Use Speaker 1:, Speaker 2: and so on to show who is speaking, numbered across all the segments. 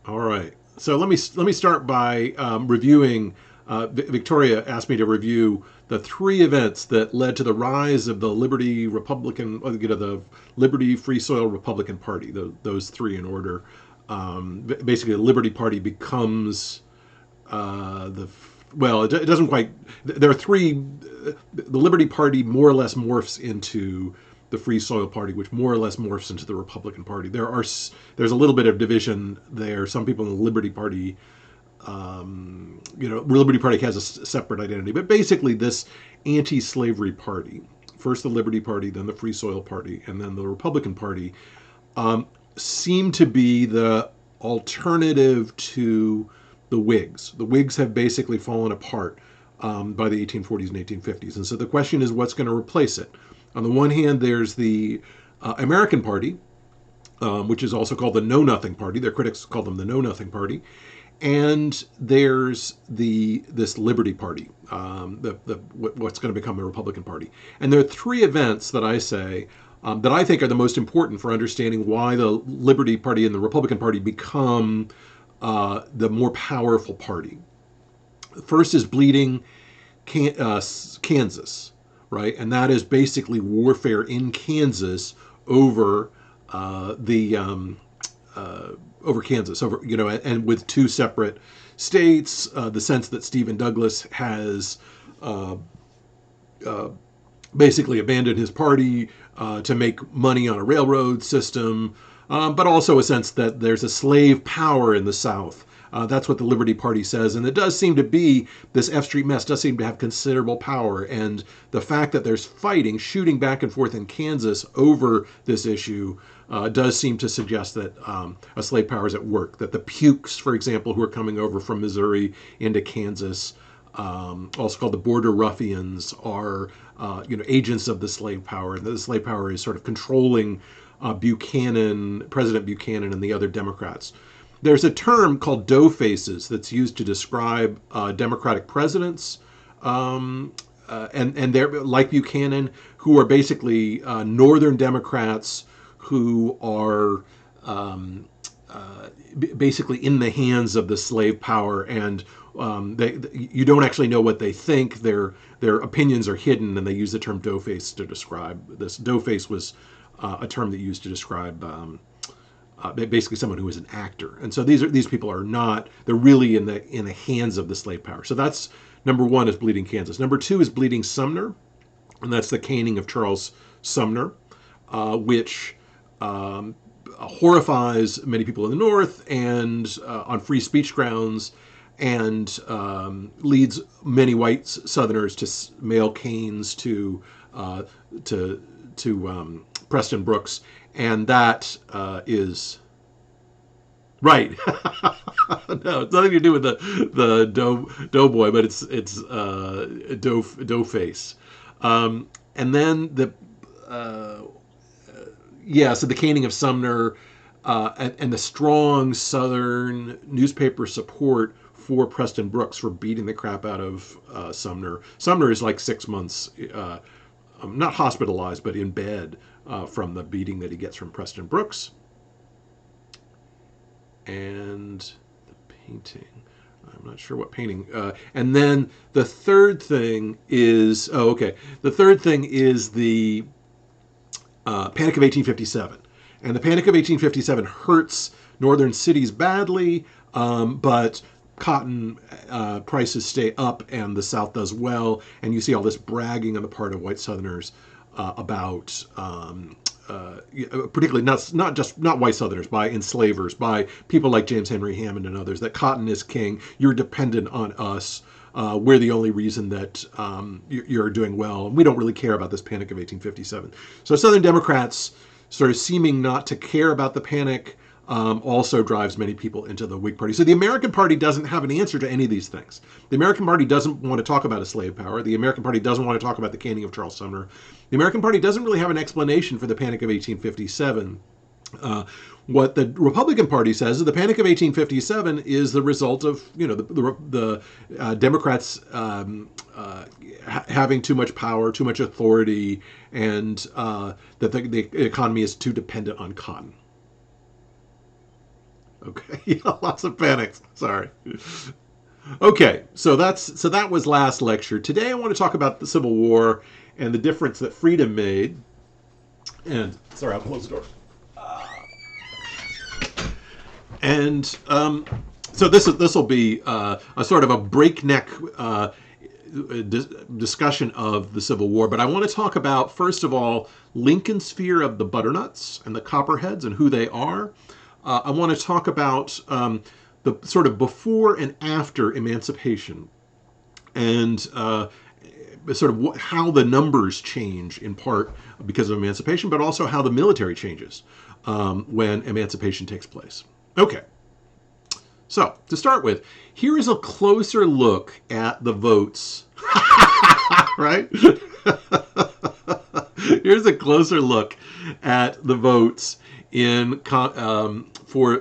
Speaker 1: All right. So let me start by reviewing. Victoria asked me to review the three events that led to the rise of the Liberty Republican, the Liberty Free Soil Republican Party. Those three in order. Basically, the Liberty Party becomes the well, it doesn't quite. There are three. The Liberty Party more or less morphs into the Free Soil Party, which more or less morphs into the Republican Party. There's a little bit of division there. Some people in the Liberty Party, Liberty Party has a separate identity, but basically this anti-slavery party, first the Liberty Party, then the Free Soil Party, and then the Republican Party, seem to be the alternative to the Whigs. The Whigs have basically fallen apart by the 1840s and 1850s. And so the question is what's going to replace it? On the one hand, there's the American Party, which is also called the Know Nothing Party. Their critics call them the Know Nothing Party. And there's this Liberty Party, what's going to become the Republican Party. And there are three events that I say that I think are the most important for understanding why the Liberty Party and the Republican Party become the more powerful party. First is Bleeding Kansas, right? And that is basically warfare in Kansas over the over Kansas, and with two separate states. The sense that Stephen Douglas has basically abandoned his party to make money on a railroad system, but also a sense that there's a slave power in the South. That's what the Liberty Party says, and it does seem to be, this F Street mess does seem to have considerable power, and the fact that there's fighting, shooting back and forth in Kansas over this issue does seem to suggest that a slave power is at work, that the Pukes, for example, who are coming over from Missouri into Kansas, also called the Border Ruffians, are agents of the slave power, and the slave power is sort of controlling President Buchanan, and the other Democrats. There's a term called dough faces that's used to describe Democratic presidents, and they're like Buchanan, who are basically Northern Democrats who are basically in the hands of the slave power, and you don't actually know what they think. Their opinions are hidden, and they use the term dough face to describe this. Dough face was a term that used to describe basically someone who is an actor. And so these people are not. They're really in the hands of the slave power. So that's number one, is Bleeding Kansas. Number two is Bleeding Sumner, and that's the caning of Charles Sumner, which horrifies many people in the North and on free speech grounds, and leads many white Southerners to mail canes to Preston Brooks, and that is right. No, it's nothing to do with the doughboy, but it's dough face, and then so the caning of Sumner, and the strong Southern newspaper support for Preston Brooks for beating the crap out of Sumner. Sumner is like 6 months, not hospitalized, but in bed from the beating that he gets from Preston Brooks. And the painting, I'm not sure what painting. And then the third thing is, the third thing is the Panic of 1857. And the Panic of 1857 hurts northern cities badly, but cotton prices stay up and the South does well. And you see all this bragging on the part of white Southerners about, particularly not white Southerners, by enslavers, by people like James Henry Hammond and others, that cotton is king. You're dependent on us. We're the only reason that you're doing well, and we don't really care about this Panic of 1857. So Southern Democrats sort of seeming not to care about the panic also drives many people into the Whig Party. So the American Party doesn't have an answer to any of these things. The American Party doesn't want to talk about a slave power. The American Party doesn't want to talk about the caning of Charles Sumner. The American Party doesn't really have an explanation for the Panic of 1857. What the Republican Party says is the Panic of 1857 is the result of the Democrats having too much power, too much authority, and that the economy is too dependent on cotton. Okay, yeah, lots of panics. Sorry. Okay, so that was last lecture. Today I want to talk about the Civil War and the difference that freedom made. And sorry, I'll close the door. And so this will be a sort of a breakneck discussion of the Civil War. But I want to talk about, first of all, Lincoln's fear of the Butternuts and the Copperheads and who they are. I want to talk about the sort of before and after emancipation, and sort of how the numbers change in part because of emancipation, but also how the military changes when emancipation takes place. Okay, so to start with, here is a closer look at the votes, right? Here's a closer look at the votes in for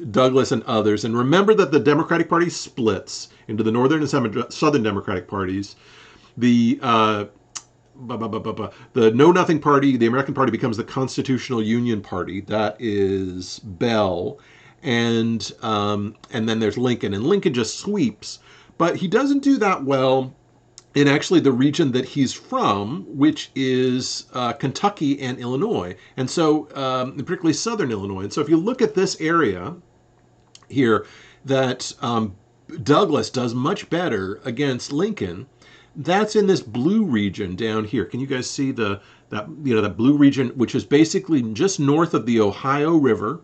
Speaker 1: Douglas and others. And remember that the Democratic Party splits into the Northern and Southern Democratic parties. The Know Nothing Party, the American Party, becomes the Constitutional Union Party. That is Bell, and then there's Lincoln, and Lincoln just sweeps, but he doesn't do that well in actually the region that he's from, which is Kentucky and Illinois, and so particularly Southern Illinois. And so if you look at this area here, that Douglas does much better against Lincoln. That's in this blue region down here. Can you guys see that blue region, which is basically just north of the Ohio River,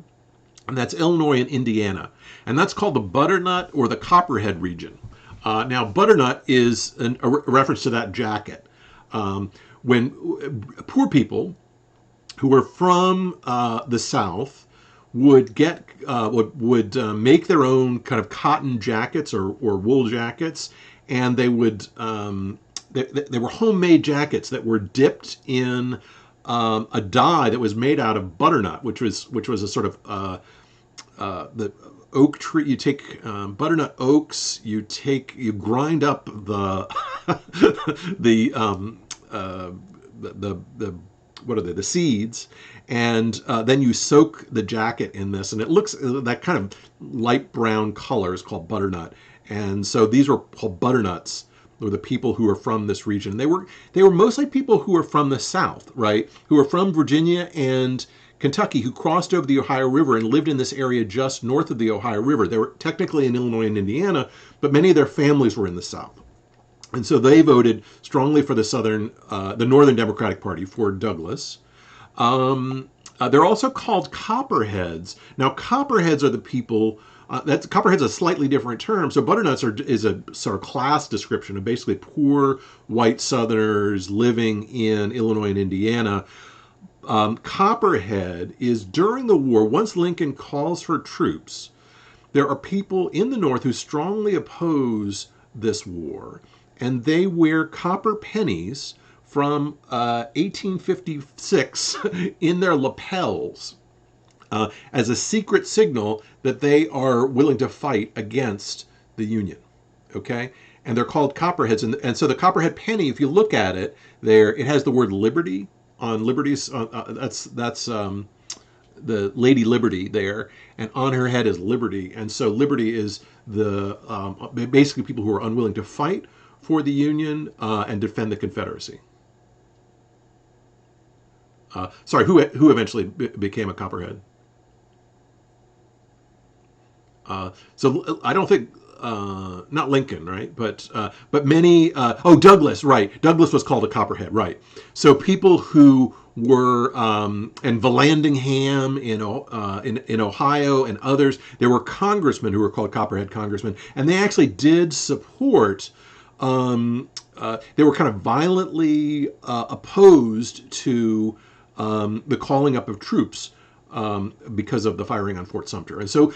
Speaker 1: and that's Illinois and Indiana, and that's called the Butternut or the Copperhead region. Now, Butternut is a reference to that jacket. When poor people who were from the South would get would make their own kind of cotton jackets or wool jackets, and they would they were homemade jackets that were dipped in a dye that was made out of butternut, which was a sort of the oak tree. You take butternut oaks, you grind up the the what are they, the seeds, and then you soak the jacket in this, and it looks that kind of light brown color is called butternut. And so these were called butternuts, or the people who were from this region. They were mostly people who were from the South, right? Who were from Virginia and Kentucky, who crossed over the Ohio River and lived in this area just north of the Ohio River. They were technically in Illinois and Indiana, but many of their families were in the South. And so they voted strongly for the Northern Democratic Party, for Douglas. They're also called Copperheads. Now, Copperheads are the people. Copperhead's a slightly different term. So butternuts is a sort of class description of basically poor white Southerners living in Illinois and Indiana. Copperhead is during the war, once Lincoln calls for troops, there are people in the North who strongly oppose this war, and they wear copper pennies from 1856 in their lapels. As a secret signal that they are willing to fight against the Union, okay? And they're called Copperheads, and so the Copperhead penny, if you look at it, it has the word Liberty on Liberty's. That's the Lady Liberty there, and on her head is Liberty, and so Liberty is the basically people who are unwilling to fight for the Union and defend the Confederacy. Sorry, who eventually became a Copperhead? So I don't think not Lincoln, right? But many. Douglas, right? Douglas was called a Copperhead, right? So people who were and Vallandigham in Ohio and others, there were congressmen who were called Copperhead congressmen, and they actually did support. They were kind of violently opposed to the calling up of troops. Because of the firing on Fort Sumter. And so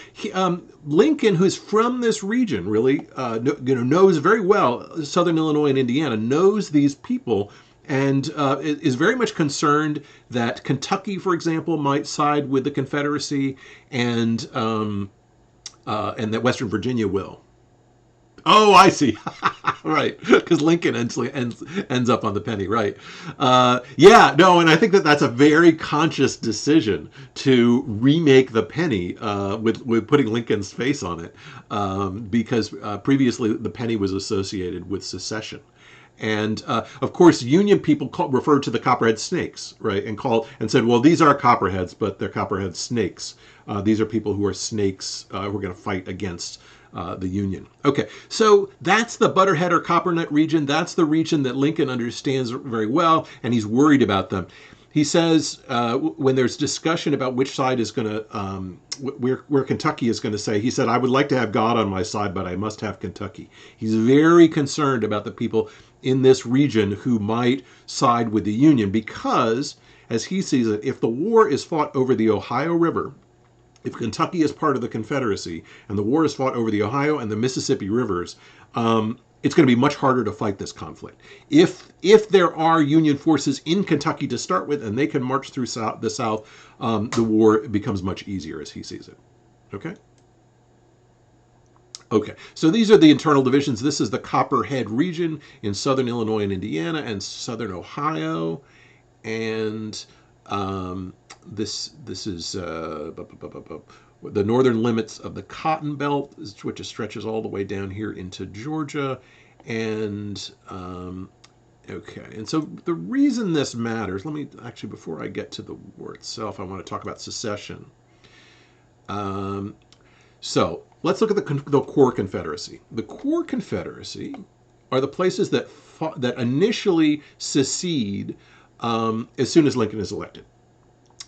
Speaker 1: Lincoln, who's from this region, really knows very well Southern Illinois and Indiana, knows these people, and is very much concerned that Kentucky, for example, might side with the Confederacy, and that Western Virginia will. Oh, I see. Right, because Lincoln ends up on the penny, right? Yeah, no, and I think that that's a very conscious decision to remake the penny with putting Lincoln's face on it, because previously the penny was associated with secession. And of course, Union people referred to the Copperhead snakes, right, and said, well, these are Copperheads, but they're Copperhead snakes. These are people who are snakes who are going to fight against the Union. Okay, so that's the Butterhead or Coppernet region. That's the region that Lincoln understands very well, and he's worried about them. He says when there's discussion about which side is going to, where Kentucky is going to say, he said, I would like to have God on my side, but I must have Kentucky. He's very concerned about the people in this region who might side with the Union because, as he sees it, if the war is fought over the Ohio River, if Kentucky is part of the Confederacy and the war is fought over the Ohio and the Mississippi rivers, it's going to be much harder to fight this conflict. If there are Union forces in Kentucky to start with and they can march through the South, the war becomes much easier as he sees it. Okay? Okay, so these are the internal divisions. This is the Copperhead region in southern Illinois and Indiana and southern Ohio. And this is the northern limits of the Cotton Belt, which stretches all the way down here into Georgia. And okay, and so the reason this matters, let me actually, before I get to the war itself, I want to talk about secession. So let's look at the core Confederacy. The core Confederacy are the places that initially secede as soon as Lincoln is elected,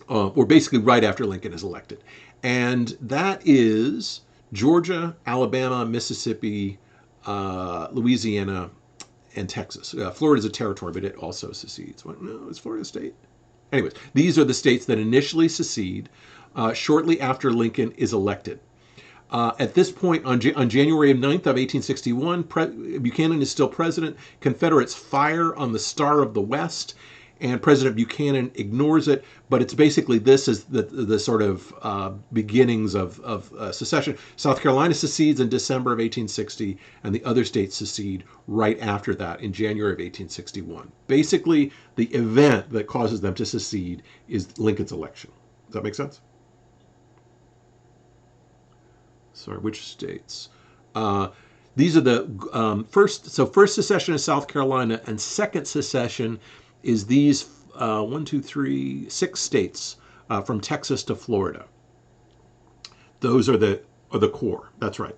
Speaker 1: or basically right after Lincoln is elected. And that is Georgia, Alabama, Mississippi, Louisiana, and Texas. Florida is a territory, but it also secedes. What? No, it's Florida state. Anyways, these are the states that initially secede shortly after Lincoln is elected. At this point, on January 9th of 1861, Buchanan is still president. Confederates fire on the Star of the West, and President Buchanan ignores it. But it's basically this is the sort of beginnings of secession. South Carolina secedes in December of 1860, and the other states secede right after that in January of 1861. Basically, the event that causes them to secede is Lincoln's election. Does that make sense? Sorry, which states? These are the first. So first secession is South Carolina, and second secession is these 6 states from Texas to Florida. Those are the core. That's right.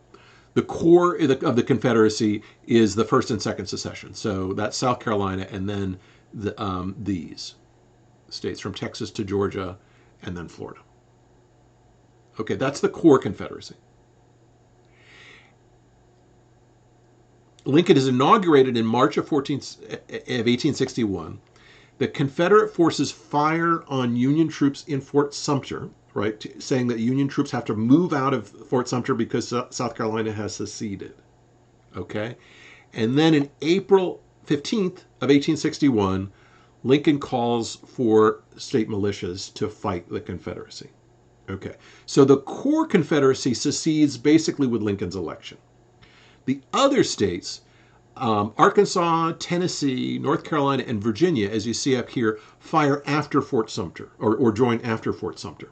Speaker 1: The core of the Confederacy is the first and second secession. So that's South Carolina, and then these states from Texas to Georgia, and then Florida. Okay, that's the core Confederacy. Lincoln is inaugurated in March of 1861. The Confederate forces fire on Union troops in Fort Sumter, right, saying that Union troops have to move out of Fort Sumter because South Carolina has seceded. Okay? And then in April 15th of 1861, Lincoln calls for state militias to fight the Confederacy. Okay. So the core Confederacy secedes basically with Lincoln's election. The other states, Arkansas, Tennessee, North Carolina, and Virginia, as you see up here, fire after Fort Sumter or join after Fort Sumter.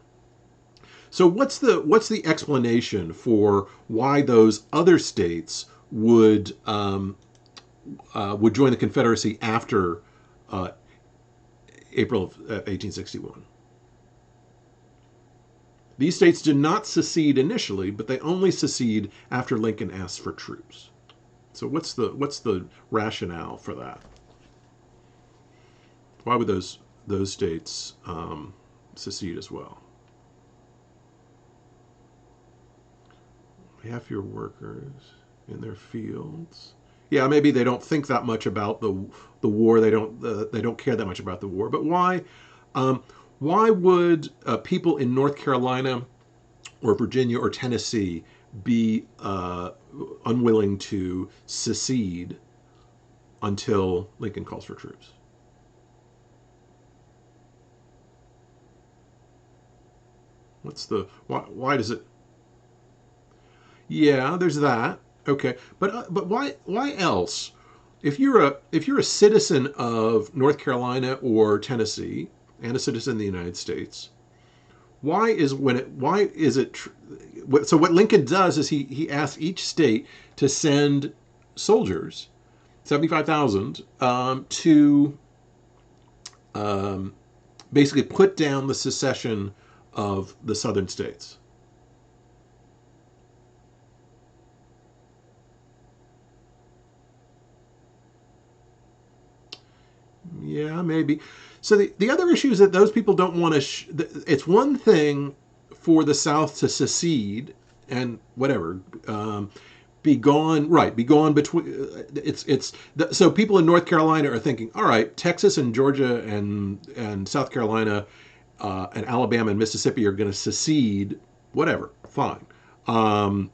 Speaker 1: So what's the explanation for why those other states would join the Confederacy after April of 1861? These states did not secede initially, but they only secede after Lincoln asked for troops. So what's the rationale for that? Why would those states secede as well? Half your workers in their fields. Yeah, maybe they don't think that much about the war. They don't care that much about the war. But why? Why would people in North Carolina or Virginia or Tennessee be unwilling to secede until Lincoln calls for troops? Why does it? Yeah, there's that. Okay, but why else? If you're a citizen of North Carolina or Tennessee and a citizen of the United States, why is it so what Lincoln does is he asks each state to send soldiers, 75,000, to um, basically put down the secession of the southern states. Yeah, maybe. So the other issue is that those people don't want to. It's one thing for the South to secede and whatever, be gone. Right, be gone between. So people in North Carolina are thinking, all right, Texas and Georgia and South Carolina and Alabama and Mississippi are going to secede. Whatever, fine. Um,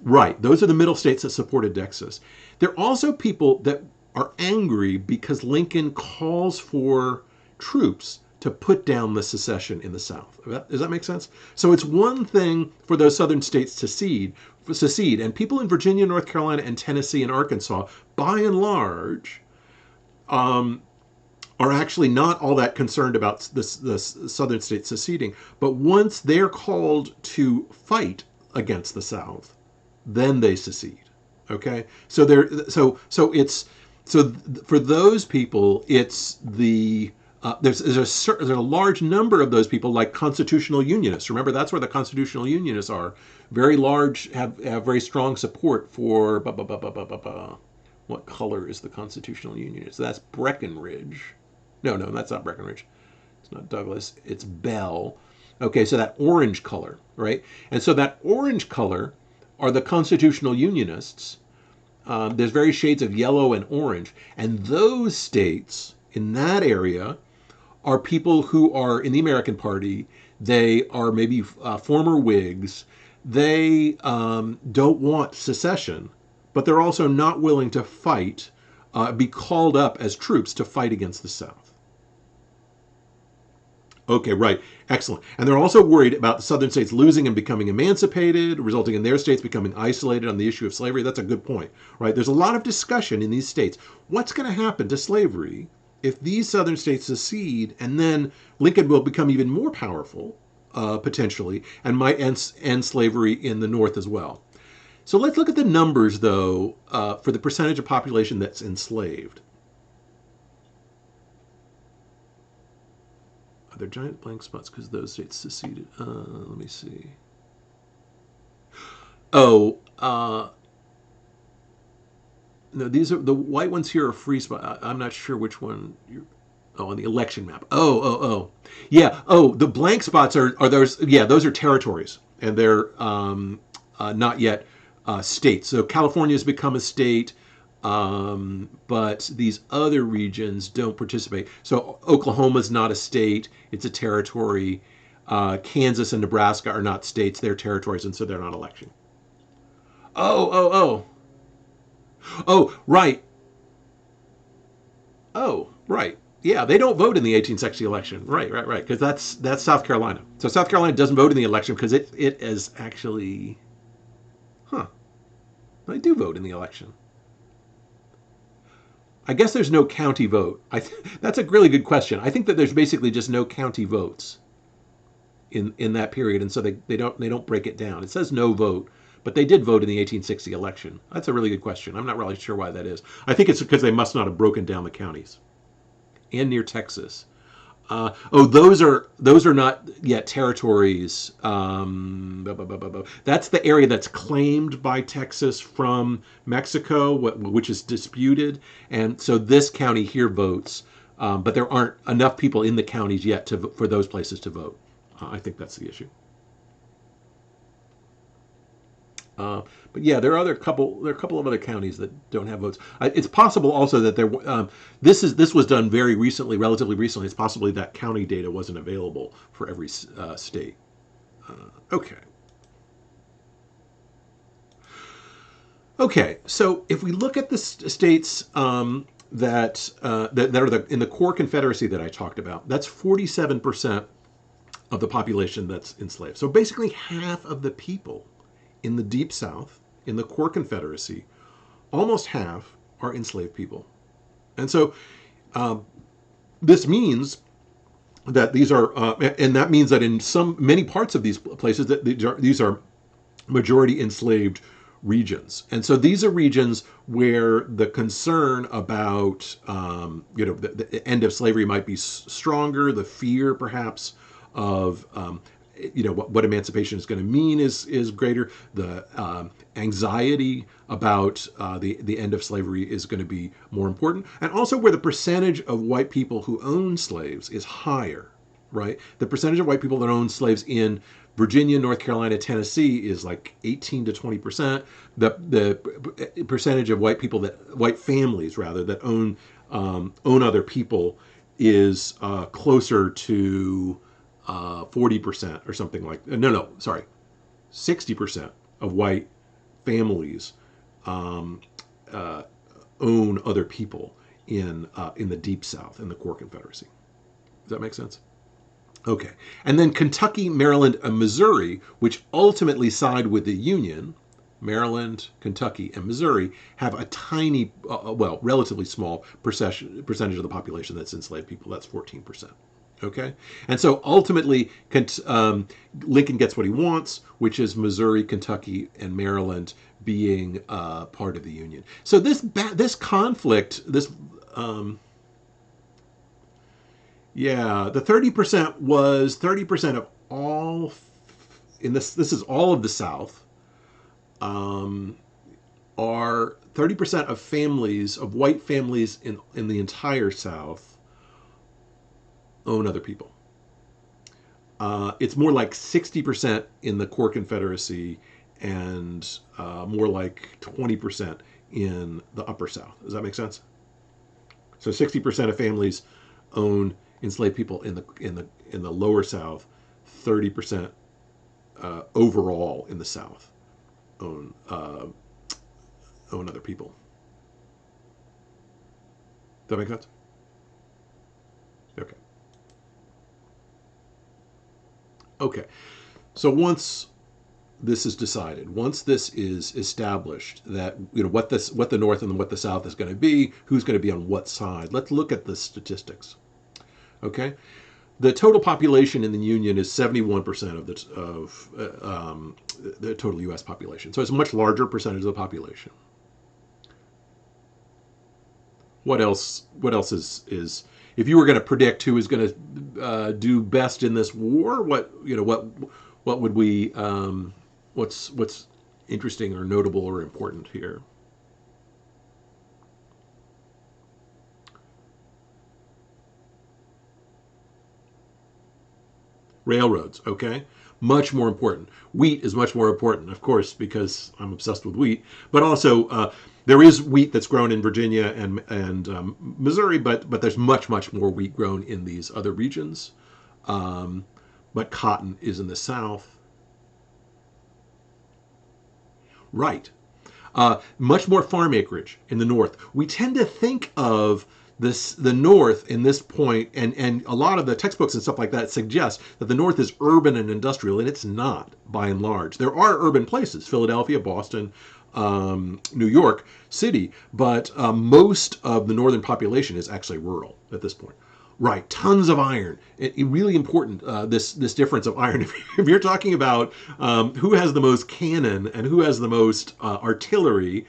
Speaker 1: Right. Those are the middle states that supported Texas. There are also people that are angry because Lincoln calls for troops to put down the secession in the South. Does that make sense? So it's one thing for those southern states to secede, and people in Virginia, North Carolina, and Tennessee and Arkansas, by and large, um, are actually not all that concerned about the southern states seceding. But once they're called to fight against the South, then they secede. Okay, so for those people, it's there's a large number of those people like constitutional unionists. Remember, that's where the constitutional unionists are. Very large, have very strong support for what color is the constitutional unionist? That's Breckinridge. No, that's not Breckinridge. It's not Douglas. It's Bell. Okay, so that orange color, right? And so that orange color are the constitutional unionists. There's various shades of yellow and orange. And those states in that area are people who are in the American Party. They are maybe former Whigs. They don't want secession, but they're also not willing to fight, be called up as troops to fight against the South. Okay, right. Excellent. And they're also worried about the southern states losing and becoming emancipated, resulting in their states becoming isolated on the issue of slavery. That's a good point, right? There's a lot of discussion in these states. What's going to happen to slavery if these southern states secede, and then Lincoln will become even more powerful, potentially, and might end slavery in the North as well? So let's look at the numbers, though, for the percentage of population that's enslaved. Are there giant blank spots because those states seceded? Let me see. Oh, no, these are the white ones here are free spot. I'm not sure which one you're. Oh, on the election map. Oh. Yeah. Oh, the blank spots are those. Yeah, those are territories, and they're not yet states. So California has become a state. But these other regions don't participate. So Oklahoma's not a state; it's a territory. Kansas and Nebraska are not states; they're territories, and so they're not election. Oh. Oh, right. Oh, right. Yeah, they don't vote in the 1860 election. Right. Because that's South Carolina. So South Carolina doesn't vote in the election because it is actually, huh? They do vote in the election. I guess there's no county vote. That's a really good question. I think that there's basically just no county votes in that period, and so they don't break it down. It says no vote, but they did vote in the 1860 election. That's a really good question. I'm not really sure why that is. I think it's because they must not have broken down the counties. And near Texas. Those are not yet territories. That's the area that's claimed by Texas from Mexico, which is disputed, and so this county here votes, but there aren't enough people in the counties yet for those places to vote. I think that's the issue. But yeah, there are a couple of other counties that don't have votes. It's possible also that this was done very recently, relatively recently. It's possibly that county data wasn't available for every state. Okay. Okay. So if we look at the states that are in the core Confederacy that I talked about, that's 47% of the population that's enslaved. So basically half of the people in the Deep South in the core Confederacy, almost half are enslaved people. And so this means that these are, and that means that in many parts of these places, that these are majority enslaved regions. And so these are regions where the concern about, the end of slavery might be stronger, the fear perhaps of, what emancipation is going to mean is greater. The anxiety about the end of slavery is going to be more important, and also where the percentage of white people who own slaves is higher. Right, the percentage of white people that own slaves in Virginia, North Carolina, Tennessee is like 18 to 20%. The percentage of white families rather, that own other people is closer to 40% or something like. No, sorry, 60% of white families own other people in the Deep South, in the core Confederacy. Does that make sense? Okay. And then Kentucky, Maryland, and Missouri, which ultimately side with the Union, Maryland, Kentucky, and Missouri, have a tiny, relatively small percentage of the population that's enslaved people. That's 14%. Okay? And so ultimately, Lincoln gets what he wants, which is Missouri, Kentucky, and Maryland being part of the Union. So this conflict, the 30% was 30% of all in this is all of the South, are 30% of families, of white families in the entire South, own other people. It's more like 60% in the core Confederacy and more like 20% in the upper South. Does that make sense? So 60% of families own enslaved people in the lower South, 30% overall in the South own other people. Does that make sense? Okay. Okay. So once this is decided, once this is established, that what the North and what the South is going to be, who's going to be on what side, let's look at the statistics. Okay, the total population in the Union is 71% of the total U.S. population. So it's a much larger percentage of the population. What else is if you were going to predict who is going to do best in this war? What would we what's interesting or notable or important here? Railroads, okay? Much more important. Wheat is much more important, of course, because I'm obsessed with wheat. But also, there is wheat that's grown in Virginia and Missouri, but there's much more wheat grown in these other regions. But cotton is in the South. Right. Much more farm acreage in the North. We tend to think of the North in this point, and a lot of the textbooks and stuff like that suggest that the North is urban and industrial, and it's not, by and large. There are urban places, Philadelphia, Boston, New York City, but most of the northern population is actually rural at this point. Right, tons of iron. Really important, this difference of iron. If you're talking about who has the most cannon and who has the most artillery,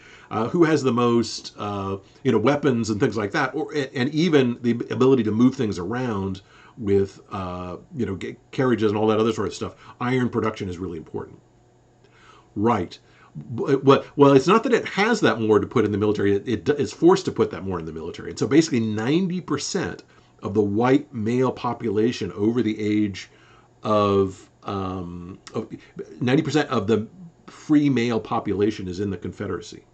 Speaker 1: who has the most weapons and things like that, and even the ability to move things around with carriages and all that other sort of stuff, iron production is really important. Right. Well, it's not that it has that more to put in the military. It is forced to put that more in the military. And so basically 90% of the white male population over the age of 90% of the free male population is in the Confederacy.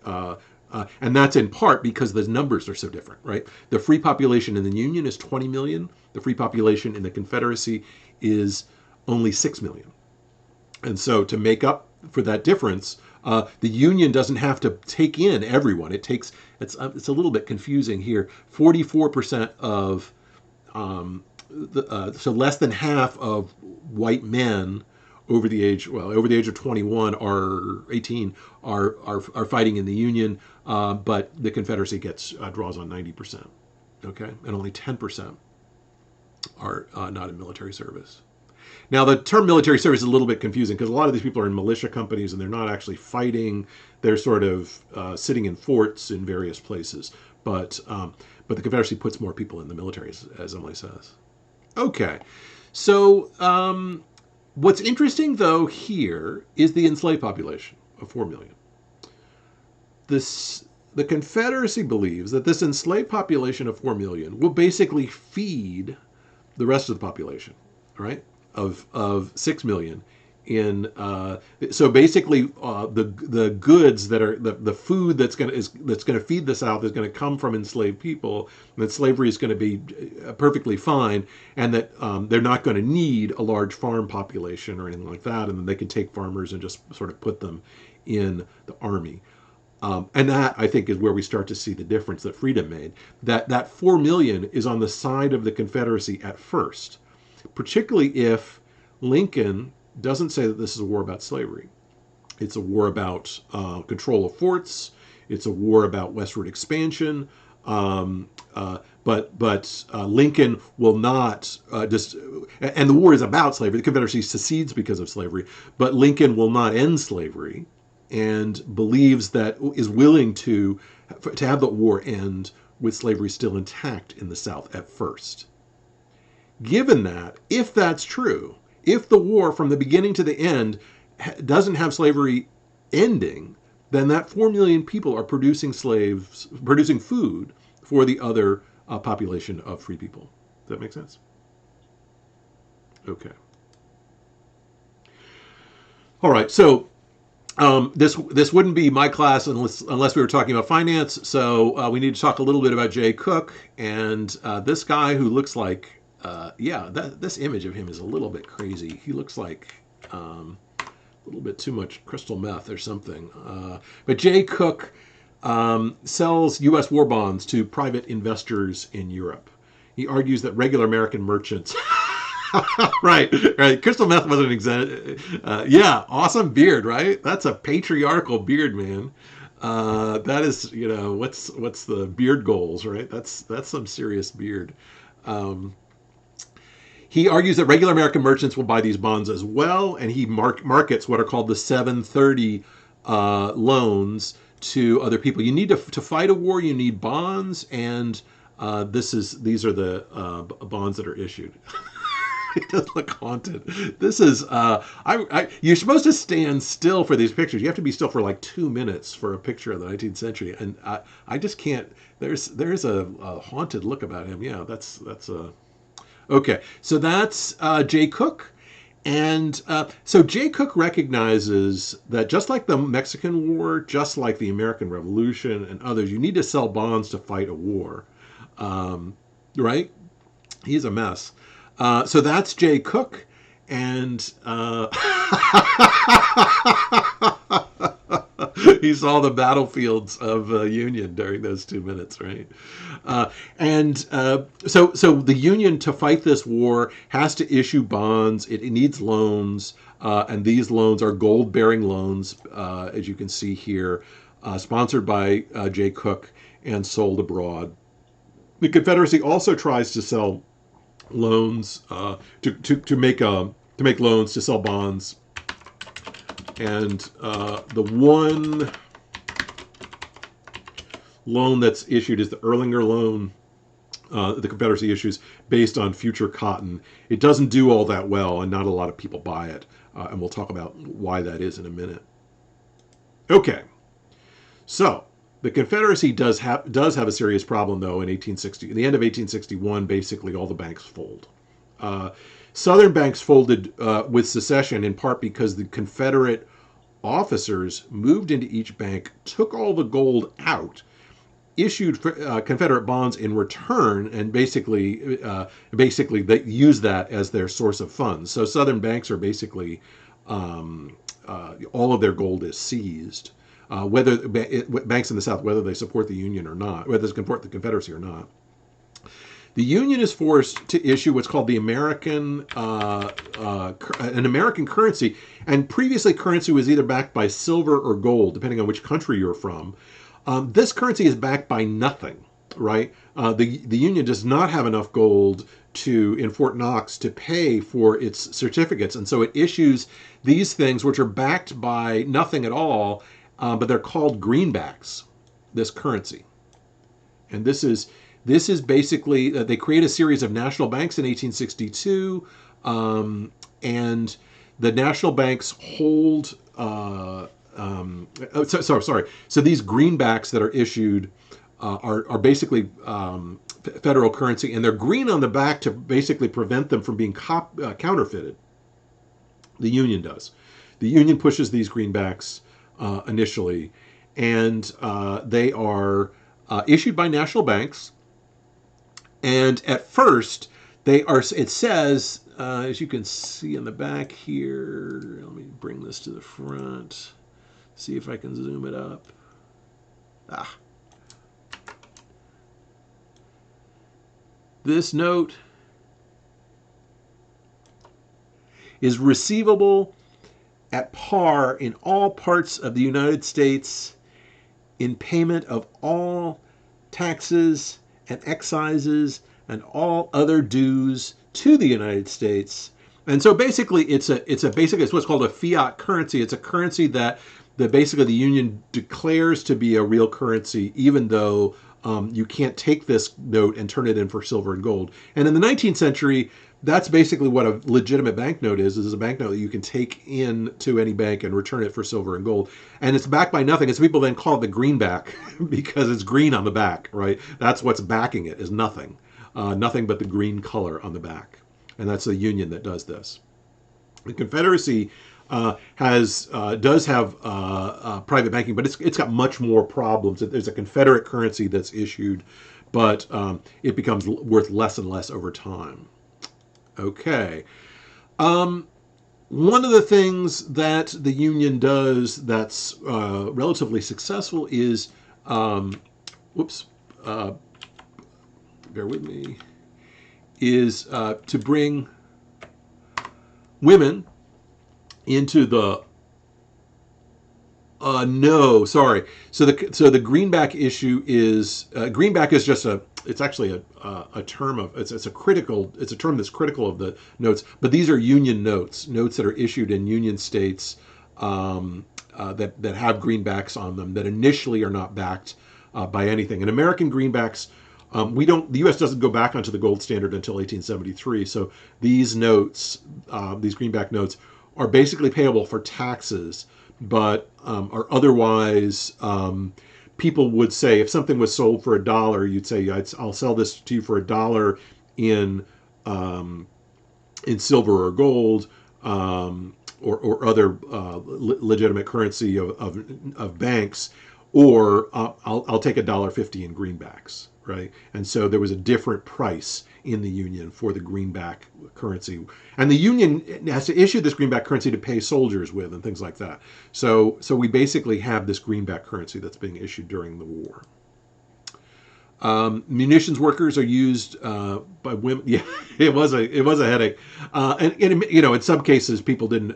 Speaker 1: And that's in part because the numbers are so different, right? The free population in the Union is 20 million. The free population in the Confederacy is only 6 million. And so to make up for that difference, the Union doesn't have to take in everyone. It's a little bit confusing here. 44% of so less than half of white men over the age of 21 or 18 are fighting in the Union, but the Confederacy draws on 90%. Okay, and only 10% are not in military service. Now, the term military service is a little bit confusing because a lot of these people are in militia companies and they're not actually fighting. They're sort of sitting in forts in various places. But the Confederacy puts more people in the military, as Emily says. Okay, so what's interesting, though, here is the enslaved population of 4 million. The Confederacy believes that this enslaved population of 4 million will basically feed the rest of the population, right? Of 6 million so basically the goods that are the food that's going to feed the South is going to come from enslaved people, and that slavery is going to be perfectly fine, and that they're not going to need a large farm population or anything like that, and then they can take farmers and just sort of put them in the army. And that, I think, is where we start to see the difference that Freedom made. That 4 million is on the side of the Confederacy at first, particularly if Lincoln doesn't say that this is a war about slavery. It's a war about control of forts. It's a war about westward expansion. But Lincoln will not and the war is about slavery. The Confederacy secedes because of slavery, but Lincoln will not end slavery, and believes that is willing to have the war end with slavery still intact in the South at first. Given that, if that's true, if the war from the beginning to the end doesn't have slavery ending, then that 4 million people are producing food for the other population of free people. Does that make sense? Okay. All right. So this wouldn't be my class unless we were talking about finance. So we need to talk a little bit about Jay Cooke and this guy who looks like, this image of him is a little bit crazy. He looks like a little bit too much crystal meth or something. But Jay Cooke sells U.S. war bonds to private investors in Europe. He argues that regular American merchants... right. Crystal meth wasn't exempt. Awesome beard, right? That's a patriarchal beard, man. That is, what's the beard goals, right? That's some serious beard. He argues that regular American merchants will buy these bonds as well, and he markets what are called the 730 loans to other people. You need to fight a war. You need bonds, and these are the bonds that are issued. It does look haunted. This is you're supposed to stand still for these pictures. You have to be still for like 2 minutes for a picture of the 19th century, and I just can't. There's a haunted look about him. Yeah, that's okay. So that's Jay Cooke, and so Jay Cooke recognizes that just like the Mexican War, just like the American Revolution and others, you need to sell bonds to fight a war, right? He's a mess. So that's Jay Cooke, and he saw the battlefields of Union during those 2 minutes, right? So the Union, to fight this war, has to issue bonds. It needs loans, and these loans are gold-bearing loans, as you can see here, sponsored by Jay Cooke and sold abroad. The Confederacy also tries to sell loans to make loans to sell bonds, and the one loan that's issued is the Erlanger loan. The Confederacy issues based on future cotton. It doesn't do all that well, and not a lot of people buy it, and we'll talk about why that is in a minute. Okay, so the Confederacy does have a serious problem, though. In 1860, in the end of 1861, basically all the banks fold. Southern banks folded with secession, in part because the Confederate officers moved into each bank, took all the gold out, issued Confederate bonds in return, and basically they used that as their source of funds. So Southern banks are basically all of their gold is seized. Whether banks in the South, whether they support the Union or not, whether they support the Confederacy or not. The Union is forced to issue what's called the an American currency, and previously currency was either backed by silver or gold, depending on which country you're from. This currency is backed by nothing, right? The Union does not have enough gold in Fort Knox to pay for its certificates, and so it issues these things which are backed by nothing at all, but they're called greenbacks. This currency, and this is basically they create a series of national banks in 1862, and the national banks hold. Sorry. So these greenbacks that are issued are basically federal currency, and they're green on the back to basically prevent them from being counterfeited. The Union does. The Union pushes these greenbacks initially, and they are issued by national banks. And at first, they are. It says, as you can see in the back here. Let me bring this to the front. See if I can zoom it up. This note is receivable at par in all parts of the United States in payment of all taxes and excises and all other dues to the United States. And so basically it's what's called a fiat currency. It's a currency that basically the Union declares to be a real currency, even though you can't take this note and turn it in for silver and gold. And in the 19th century, that's basically what a legitimate banknote is a banknote that you can take in to any bank and return it for silver and gold. And it's backed by nothing. It's people then call it the greenback because it's green on the back, right? That's what's backing it, is nothing. Nothing but the green color on the back. And that's the Union that does this. The Confederacy does have private banking, but it's got much more problems. There's a Confederate currency that's issued, but it becomes worth less and less over time. Okay. One of the things that the Union does that's relatively successful is, bear with me, is to bring women into the So the greenback issue is greenback is just it's actually a term of it's a term that's critical of the notes, but these are Union notes that are issued in Union states that have greenbacks on them that initially are not backed by anything. And American greenbacks, the U.S. doesn't go back onto the gold standard until 1873. So these notes, these greenback notes, are basically payable for taxes, but are otherwise, people would say if something was sold for $1, you'd say, I'll sell this to you for $1 in silver or gold, or other legitimate currency of banks, or I'll take $1.50 in greenbacks, right? And so there was a different price in the Union for the greenback currency. And the Union has to issue this greenback currency to pay soldiers with and things like that. So we basically have this greenback currency that's being issued during the war. Munitions workers are used by women. Yeah, it was a headache. And in some cases people didn't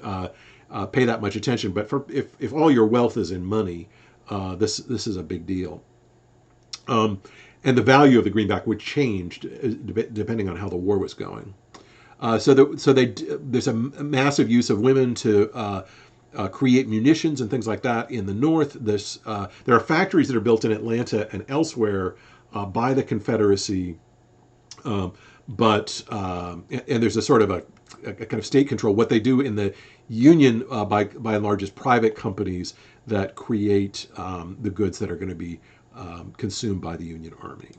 Speaker 1: pay that much attention. But if all your wealth is in money, this is a big deal. And the value of the greenback would change depending on how the war was going. There's a massive use of women to create munitions and things like that in the North. There are factories that are built in Atlanta and elsewhere by the Confederacy, but there's a sort of a kind of state control. What they do in the Union, by and large, is private companies that create the goods that are going to be consumed by the Union Army.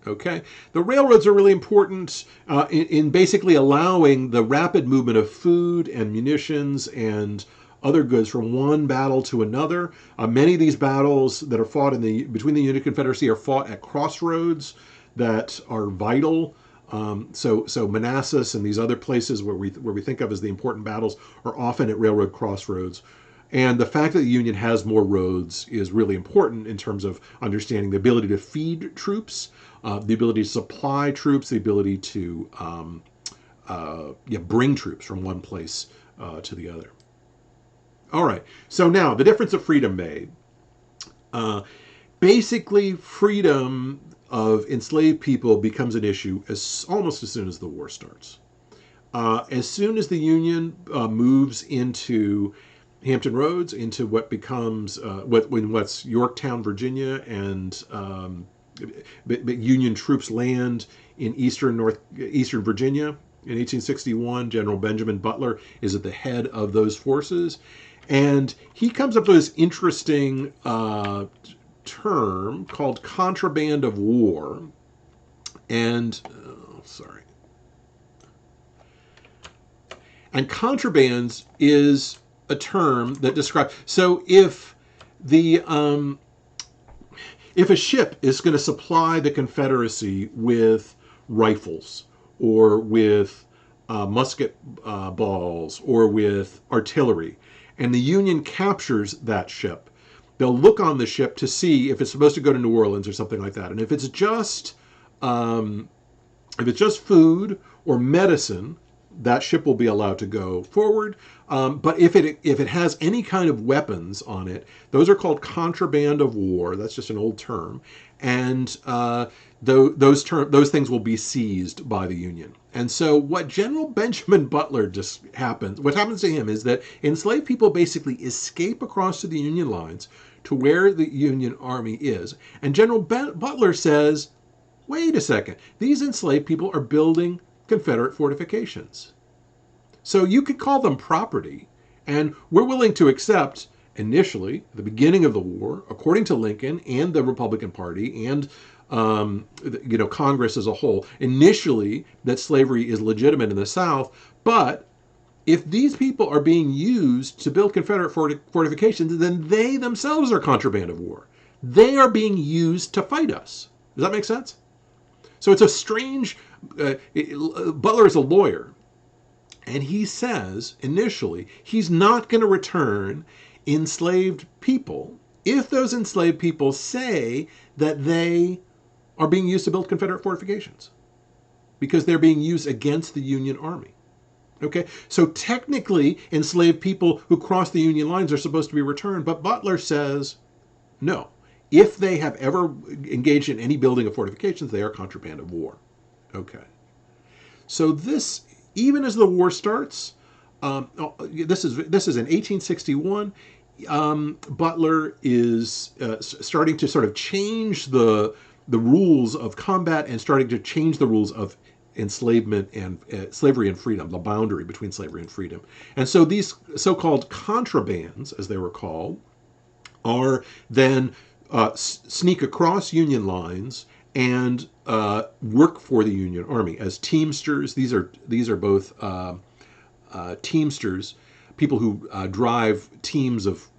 Speaker 1: Okay, the railroads are really important in basically allowing the rapid movement of food and munitions and other goods from one battle to another. Many of these battles that are fought between the Union and Confederacy are fought at crossroads that are vital. So Manassas and these other places where we think of as the important battles are often at railroad crossroads. And the fact that the Union has more roads is really important in terms of understanding the ability to feed troops, the ability to supply troops, the ability to bring troops from one place to the other. All right, so now the difference of freedom made. Basically, freedom of enslaved people becomes an issue almost as soon as the war starts. As soon as the Union moves into Hampton Roads, into what becomes what's Yorktown, Virginia, and Union troops land in eastern Virginia in 1861. General Benjamin Butler is at the head of those forces, and he comes up with this interesting term called contraband of war. And and contrabands is a term that describes. So if a ship is going to supply the Confederacy with rifles or with musket balls or with artillery, and the Union captures that ship, they'll look on the ship to see if it's supposed to go to New Orleans or something like that. And if it's just food or medicine, that ship will be allowed to go forward. But if it has any kind of weapons on it, those are called contraband of war. That's just an old term, and those things will be seized by the Union. And so, what General Benjamin Butler what happens to him is that enslaved people basically escape across to the Union lines to where the Union Army is, and General Butler says, "Wait a second, these enslaved people are building Confederate fortifications. So you could call them property, and we're willing to accept initially, at the beginning of the war, according to Lincoln and the Republican Party and Congress as a whole, initially that slavery is legitimate in the South, but if these people are being used to build Confederate fortifications, then they themselves are contraband of war. They are being used to fight us." Does that make sense? So it's a strange. Butler is a lawyer, and he says initially he's not going to return enslaved people if those enslaved people say that they are being used to build Confederate fortifications, because they're being used against the Union Army. Okay, so technically enslaved people who cross the Union lines are supposed to be returned, but Butler says no. If they have ever engaged in any building of fortifications, they are contraband of war. Okay. So this, even as the war starts, this is in 1861. Butler is starting to sort of change the rules of combat and starting to change the rules of enslavement and slavery and freedom, the boundary between slavery and freedom. And so these so-called contrabands, as they were called, are then sneak across Union lines and work for the Union Army as teamsters. These are both teamsters, people who drive teams of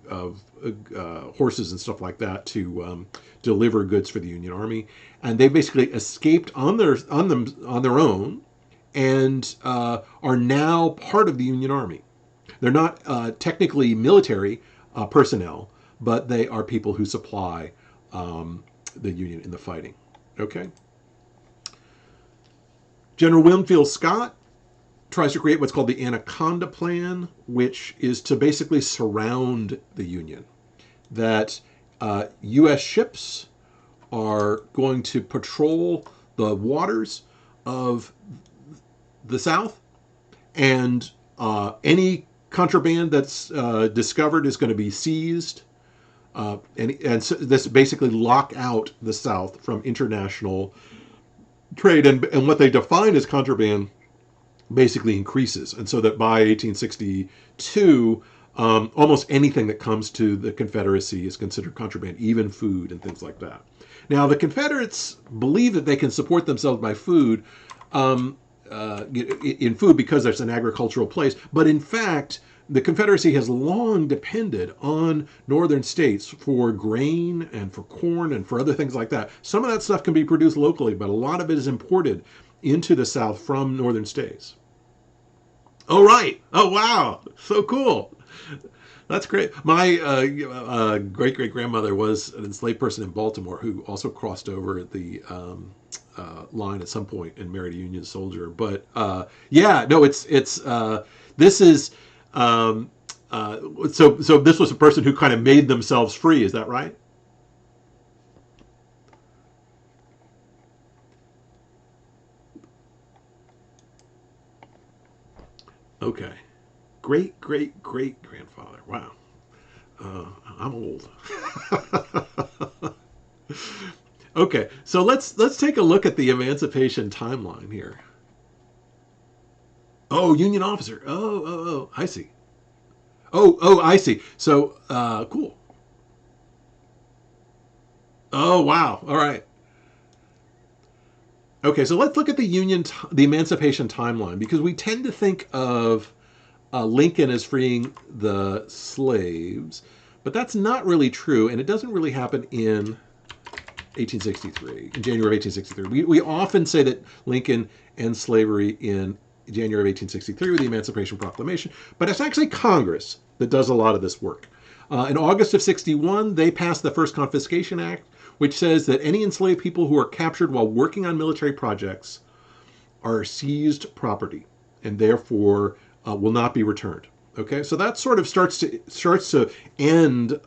Speaker 1: horses and stuff like that to deliver goods for the Union Army. And they basically escaped on their own and are now part of the Union Army. They're not technically military personnel, but they are people who supply the Union in the fighting. Okay. General Winfield Scott tries to create what's called the Anaconda Plan, which is to basically surround the Union. That U.S. ships are going to patrol the waters of the South, and any contraband that's discovered is going to be seized. And so this basically lock out the South from international trade, and what they define as contraband basically increases, and so that by 1862, almost anything that comes to the Confederacy is considered contraband, even food and things like that. Now, the Confederates believe that they can support themselves by food, in food because it's an agricultural place, but in fact, the Confederacy has long depended on northern states for grain and for corn and for other things like that. Some of that stuff can be produced locally, but a lot of it is imported into the South from northern states. Oh, right. Oh, wow. So cool. That's great. My great great grandmother was an enslaved person in Baltimore who also crossed over the line at some point and married a Union soldier. But yeah, no, it's this is um, so this was a person who kind of made themselves free. Is that right? Okay. Great great great grandfather. Wow. Uh, I'm old. Okay, so let's take a look at the emancipation timeline here. Oh, Union officer. Oh, I see. Oh, I see. So, cool. Oh, wow. All right. Okay, so let's look at the emancipation timeline because we tend to think of Lincoln as freeing the slaves, but that's not really true, and it doesn't really happen in 1863, in January of 1863. We often say that Lincoln ends slavery in January of 1863 with the Emancipation Proclamation, but it's actually Congress that does a lot of this work. In August of 61, they passed the First Confiscation Act, which says that any enslaved people who are captured while working on military projects are seized property and therefore will not be returned. Okay, so that sort of starts to end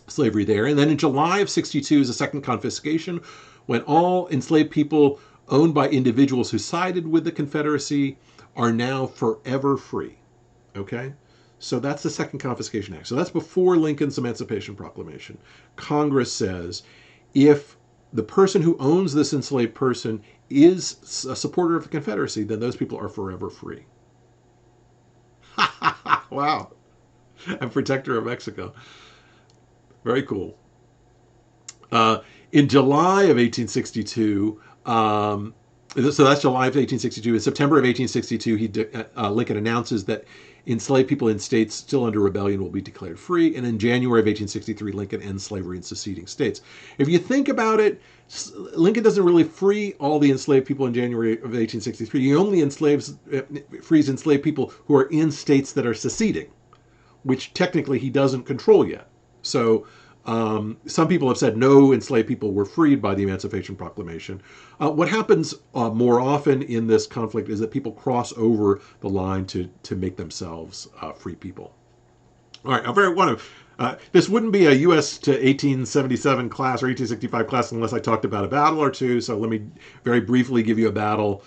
Speaker 1: slavery there. And then in July of 62 is a second confiscation when all enslaved people owned by individuals who sided with the Confederacy are now forever free. Okay? So that's the Second Confiscation Act. So that's before Lincoln's Emancipation Proclamation. Congress says if the person who owns this enslaved person is a supporter of the Confederacy, then those people are forever free. Wow. And protector of Mexico. Very cool. Uh, in July of 1862, so that's July of 1862. In September of 1862, Lincoln announces that enslaved people in states still under rebellion will be declared free. And in January of 1863, Lincoln ends slavery in seceding states. If you think about it, Lincoln doesn't really free all the enslaved people in January of 1863. He only frees enslaved people who are in states that are seceding, which technically he doesn't control yet. So some people have said no enslaved people were freed by the Emancipation Proclamation. What happens more often in this conflict is that people cross over the line to make themselves free people. All right, I very want to. This wouldn't be a U.S. to 1877 class or 1865 class unless I talked about a battle or two. So let me very briefly give you a battle,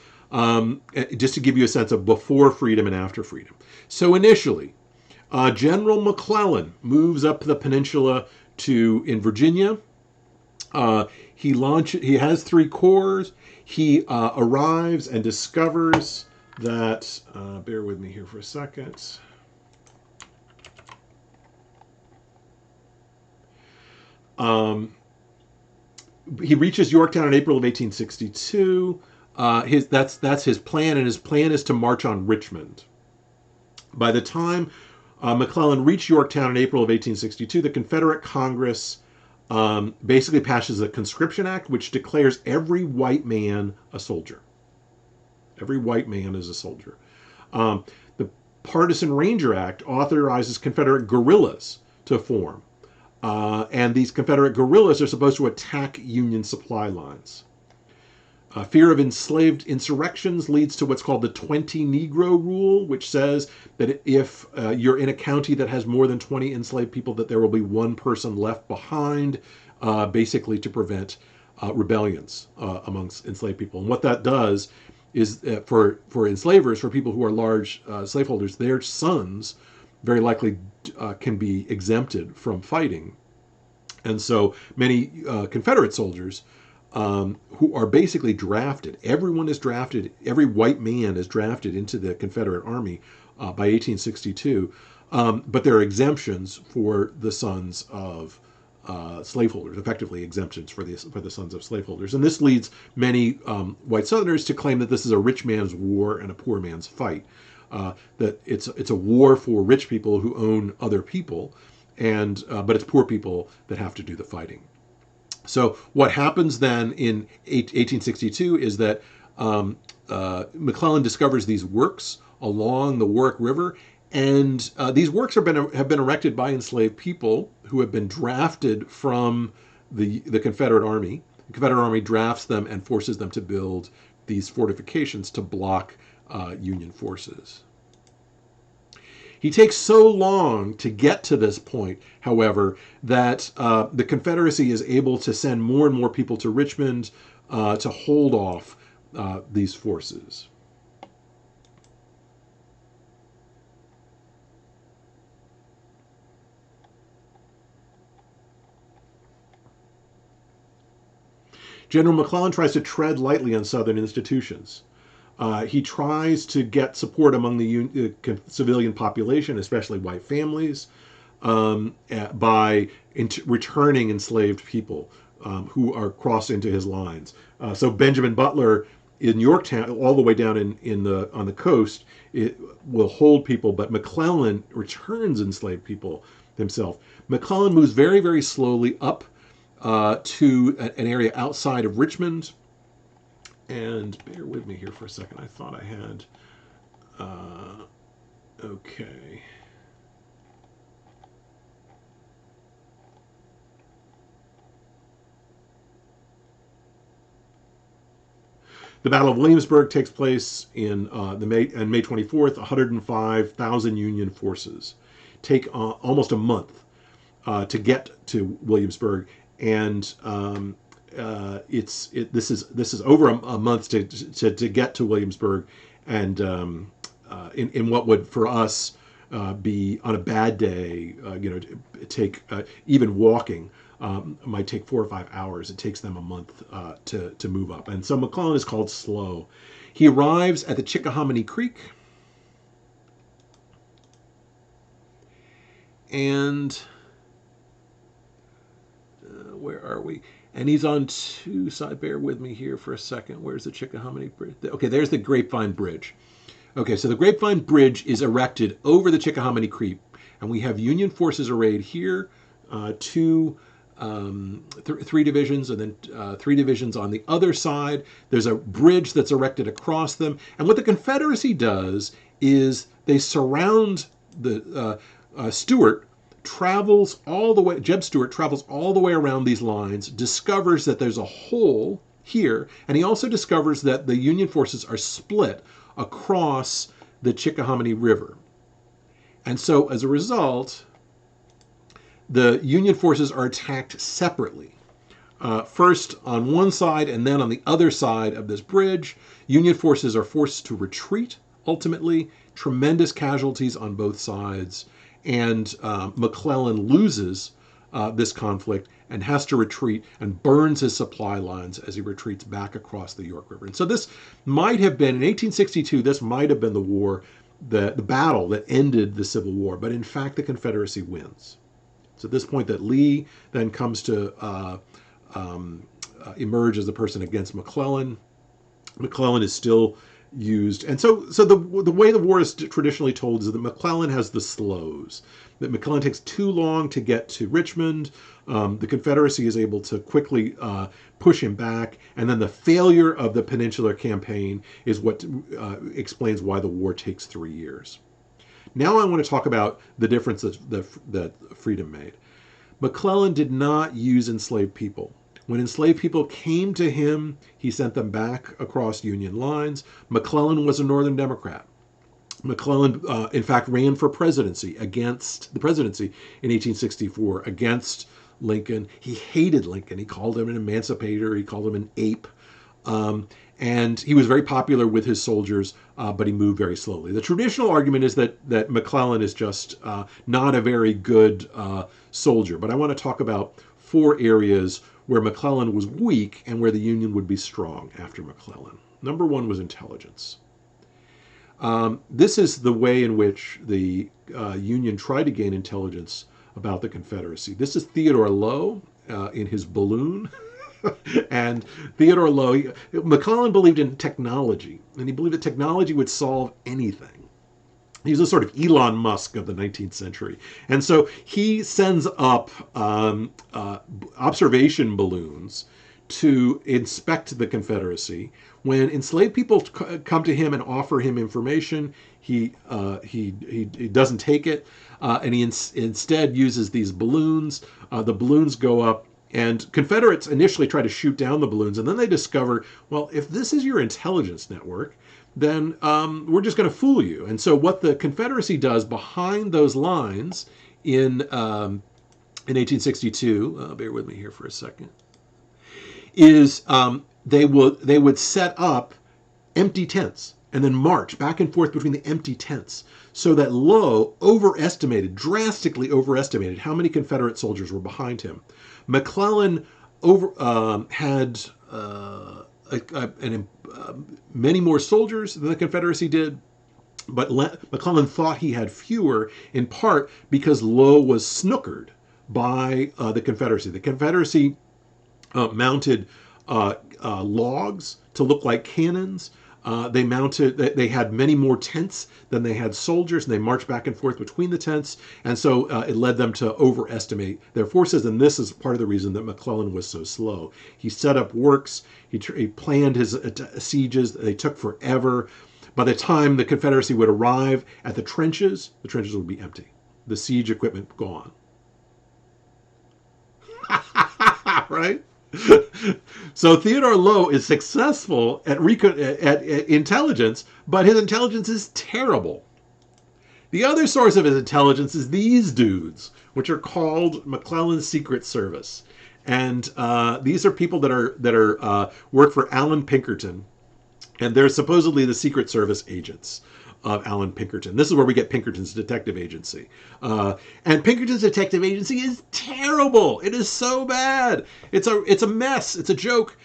Speaker 1: just to give you a sense of before freedom and after freedom. So initially, General McClellan moves up the peninsula in Virginia. He has three corps. He arrives and discovers that. Bear with me here for a second. He reaches Yorktown in April of 1862. That's his plan, and his plan is to march on Richmond. By the time McClellan reached Yorktown in April of 1862, the Confederate Congress basically passes the Conscription Act, which declares every white man a soldier. Every white man is a soldier. The Partisan Ranger Act authorizes Confederate guerrillas to form. And these Confederate guerrillas are supposed to attack Union supply lines. Fear of enslaved insurrections leads to what's called the 20 Negro Rule, which says that if you're in a county that has more than 20 enslaved people, that there will be one person left behind, basically to prevent rebellions amongst enslaved people. And what that does is for enslavers, for people who are large slaveholders, their sons very likely can be exempted from fighting. And so many Confederate soldiers who are basically drafted. Everyone is drafted. Every white man is drafted into the Confederate Army by 1862. But there are exemptions for the sons of slaveholders, effectively exemptions for the sons of slaveholders. And this leads many white Southerners to claim that this is a rich man's war and a poor man's fight. That it's a war for rich people who own other people, and but it's poor people that have to do the fighting. So what happens then in 1862 is that McClellan discovers these works along the Warwick River, And these works have been erected by enslaved people who have been drafted from the Confederate Army. The Confederate Army drafts them and forces them to build these fortifications to block Union forces. He takes so long to get to this point, however, that the Confederacy is able to send more and more people to Richmond to hold off these forces. General McClellan tries to tread lightly on Southern institutions. He tries to get support among the civilian population, especially white families, by returning enslaved people who are crossed into his lines. So Benjamin Butler in Yorktown, all the way down on the coast, it will hold people, but McClellan returns enslaved people himself. McClellan moves very, very slowly up to an area outside of Richmond. And bear with me here for a second. I thought I had. Okay. The Battle of Williamsburg takes place in May 24th. 105,000 Union forces take almost a month to get to Williamsburg, and this is over a month to get to Williamsburg, and in what would for us be on a bad day, take even walking might take 4 or 5 hours. It takes them a month to move up, and so McClellan is called slow. He arrives at the Chickahominy Creek, and where are we? And he's on two sides. Bear with me here for a second. Where's the Chickahominy Bridge? Okay, there's the Grapevine Bridge. Okay, so the Grapevine Bridge is erected over the Chickahominy Creek, and we have Union forces arrayed here, three divisions, and then 3 divisions on the other side. There's a bridge that's erected across them, and what the Confederacy does is they surround the Stuart. Jeb Stuart travels all the way around these lines, discovers that there's a hole here, and he also discovers that the Union forces are split across the Chickahominy River. And so as a result, the Union forces are attacked separately. First on one side and then on the other side of this bridge. Union forces are forced to retreat, ultimately. Tremendous casualties on both sides. And McClellan loses this conflict and has to retreat and burns his supply lines as he retreats back across the York River. And so this might have been, in 1862, this might have been the war, the battle that ended the Civil War. But in fact, the Confederacy wins. It's at this point that Lee then comes to emerge as the person against McClellan. McClellan is still used, and so the way the war is traditionally told is that McClellan has the slows. That McClellan takes too long to get to Richmond. The Confederacy is able to quickly push him back, and then the failure of the Peninsular Campaign is what explains why the war takes 3 years. Now I want to talk about the difference that freedom made. McClellan did not use enslaved people. When enslaved people came to him, he sent them back across Union lines. McClellan was a Northern Democrat. McClellan, in fact, ran for presidency against the presidency in 1864 against Lincoln. He hated Lincoln. He called him an emancipator. He called him an ape. And he was very popular with his soldiers, but he moved very slowly. The traditional argument is that McClellan is just not a very good soldier. But I want to talk about 4 areas where McClellan was weak and where the Union would be strong after McClellan. Number 1 was intelligence. This is the way in which the Union tried to gain intelligence about the Confederacy. This is Theodore Lowe in his balloon. And Theodore Lowe, McClellan believed in technology, and he believed that technology would solve anything. He was a sort of Elon Musk of the 19th century. And so he sends up observation balloons to inspect the Confederacy. When enslaved people come to him and offer him information, he doesn't take it, and he instead uses these balloons. The balloons go up, and Confederates initially try to shoot down the balloons, and then they discover, well, if this is your intelligence network, then we're just going to fool you. And so what the Confederacy does behind those lines in 1862, bear with me here for a second, is they would set up empty tents and then march back and forth between the empty tents, so that Low drastically overestimated how many Confederate soldiers were behind him. McClellan had many more soldiers than the Confederacy did, but McClellan thought he had fewer, in part because Low was snookered by the Confederacy. The Confederacy mounted logs to look like cannons. They had many more tents than they had soldiers, and they marched back and forth between the tents, and so it led them to overestimate their forces, and this is part of the reason that McClellan was so slow. He set up works, he planned his sieges, they took forever. By the time the Confederacy would arrive at the trenches would be empty. The siege equipment gone. Right? So Theodore Low is successful at intelligence, but his intelligence is terrible. The other source of his intelligence is these dudes, which are called McClellan's Secret Service, and these are people that are work for Allan Pinkerton, and they're supposedly the Secret Service agents of Allan Pinkerton. This is where we get Pinkerton's detective agency. And Pinkerton's detective agency is terrible. It is so bad. It's a mess. It's a joke.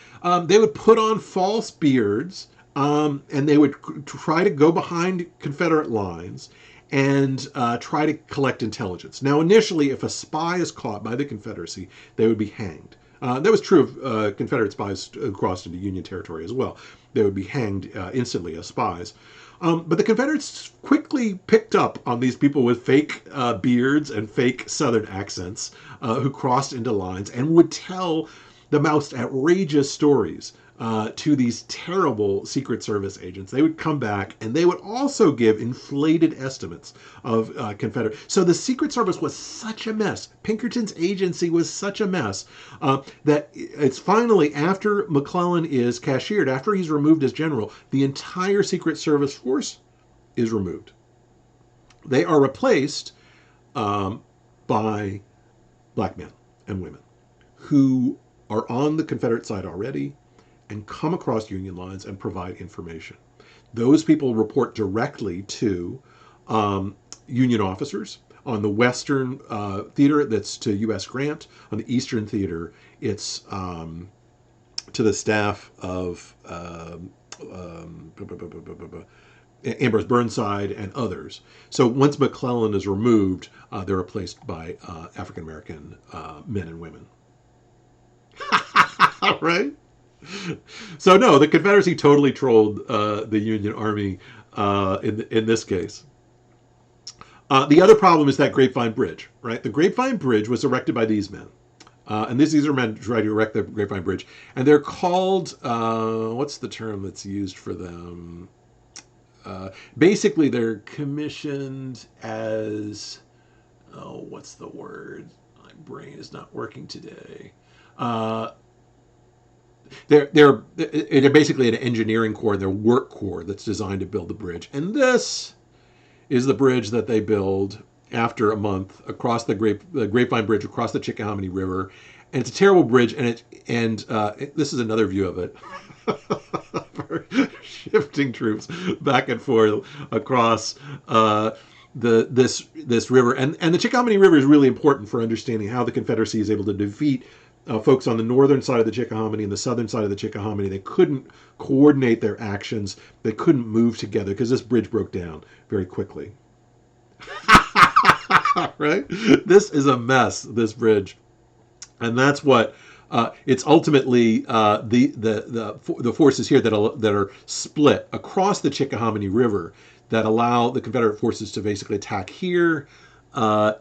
Speaker 1: They would put on false beards, and they would try to go behind Confederate lines and try to collect intelligence. Now, initially, if a spy is caught by the Confederacy, they would be hanged. That was true of Confederate spies who crossed into Union territory as well. They would be hanged instantly as spies. But the Confederates quickly picked up on these people with fake beards and fake Southern accents who crossed into lines and would tell the most outrageous stories to these terrible Secret Service agents. They would come back and they would also give inflated estimates of Confederate. So the Secret Service was such a mess. Pinkerton's agency was such a mess that it's finally, after McClellan is cashiered, after he's removed as general, the entire Secret Service force is removed. They are replaced by black men and women who are on the Confederate side already and come across Union lines and provide information. Those people report directly to Union officers. On the Western theater, that's to U.S. Grant. On the Eastern theater, it's to the staff of Ambrose Burnside and others. So once McClellan is removed, they're replaced by African American men and women. Right? So no, the Confederacy totally trolled the Union Army in this case. The other problem is that Grapevine Bridge, right? The Grapevine Bridge was erected by these men. And these are men trying to erect the Grapevine Bridge. And they're called, what's the term that's used for them? Basically, they're commissioned as, what's the word? My brain is not working today. They're basically an engineering corps, their work corps that's designed to build the bridge. And this is the bridge that they build after a month across the Grapevine Bridge across the Chickahominy River. And it's a terrible bridge, and this is another view of it. Shifting troops back and forth across this river. And the Chickahominy River is really important for understanding how the Confederacy is able to defeat folks on the northern side of the Chickahominy and the southern side of the Chickahominy. They couldn't coordinate their actions. They couldn't move together because this bridge broke down very quickly. Right? This is a mess, this bridge. And that's what it's ultimately the forces here that are split across the Chickahominy River that allow the Confederate forces to basically attack here,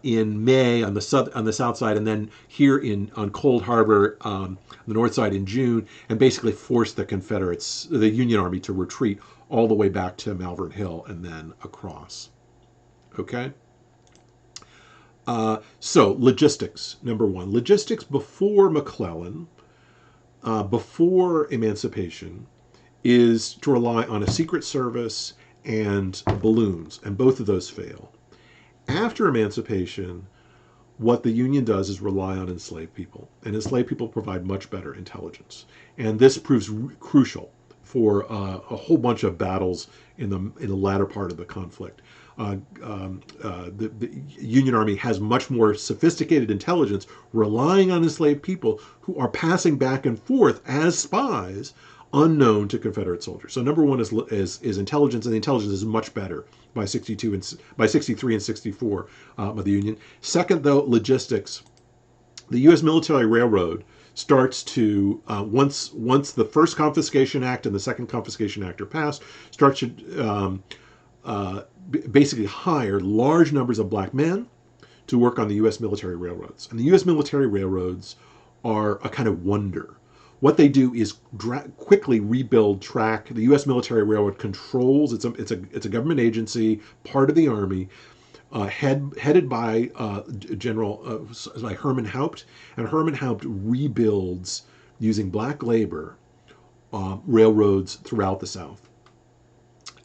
Speaker 1: in May on the south side, and then here on Cold Harbor, the north side in June, and basically forced the Union Army, to retreat all the way back to Malvern Hill and then across. Okay. So logistics, number one. Logistics before McClellan, before emancipation, is to rely on a secret service and balloons, and both of those fail. After emancipation, what the Union does is rely on enslaved people, and enslaved people provide much better intelligence. And this proves crucial for a whole bunch of battles in the latter part of the conflict. The Union Army has much more sophisticated intelligence, relying on enslaved people who are passing back and forth as spies, unknown to Confederate soldiers. So number one is intelligence, and the intelligence is much better by 63 and 64 of the Union. Second, though, logistics. The U.S. Military Railroad starts to once the first Confiscation Act and the second Confiscation Act are passed, starts to basically hire large numbers of black men to work on the U.S. military railroads. And the U.S. military railroads are a kind of wonder. What they do is quickly rebuild track. The U.S. military railroad controls. It's a government agency, part of the Army, headed by by Herman Haupt, and Herman Haupt rebuilds using black labor railroads throughout the South.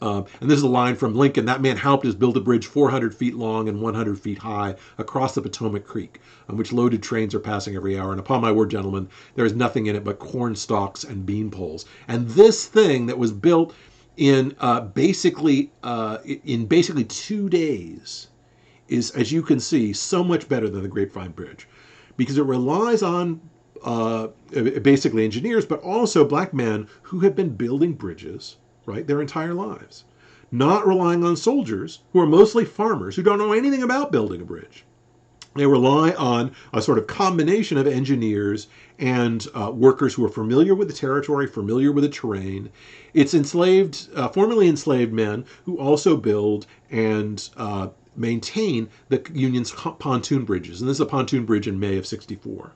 Speaker 1: And this is a line from Lincoln. That man Haupt has built a bridge 400 feet long and 100 feet high across the Potomac Creek, on which loaded trains are passing every hour. And upon my word, gentlemen, there is nothing in it but corn stalks and bean poles. And this thing that was built in basically 2 days is, as you can see, so much better than the Grapevine Bridge, because it relies on basically engineers, but also black men who have been building bridges, right, their entire lives, not relying on soldiers who are mostly farmers who don't know anything about building a bridge. They rely on a sort of combination of engineers and workers who are familiar with the territory, familiar with the terrain. It's formerly enslaved men who also build and maintain the Union's pontoon bridges. And this is a pontoon bridge in May of 64.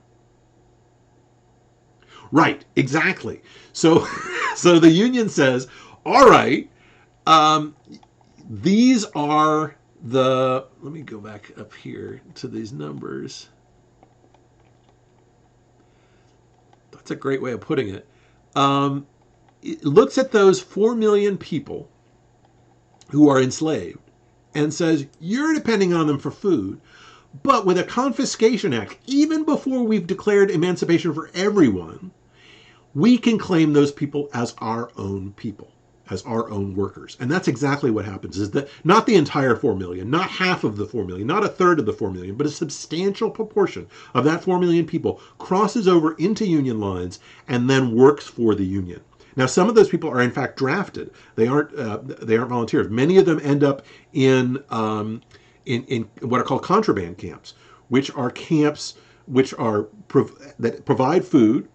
Speaker 1: Right, exactly. So, so the Union says, all right, these are let me go back up here to these numbers. That's a great way of putting it. It looks at those 4 million people who are enslaved and says, you're depending on them for food. But with a Confiscation Act, even before we've declared emancipation for everyone, we can claim those people as our own people, as our own workers. And that's exactly what happens, is that not the entire 4 million, not half of the 4 million, not a third of the 4 million, but a substantial proportion of that 4 million people crosses over into Union lines and then works for the Union. Now, some of those people are in fact drafted. They aren't volunteers. Many of them end up in what are called contraband camps, which are camps that provide food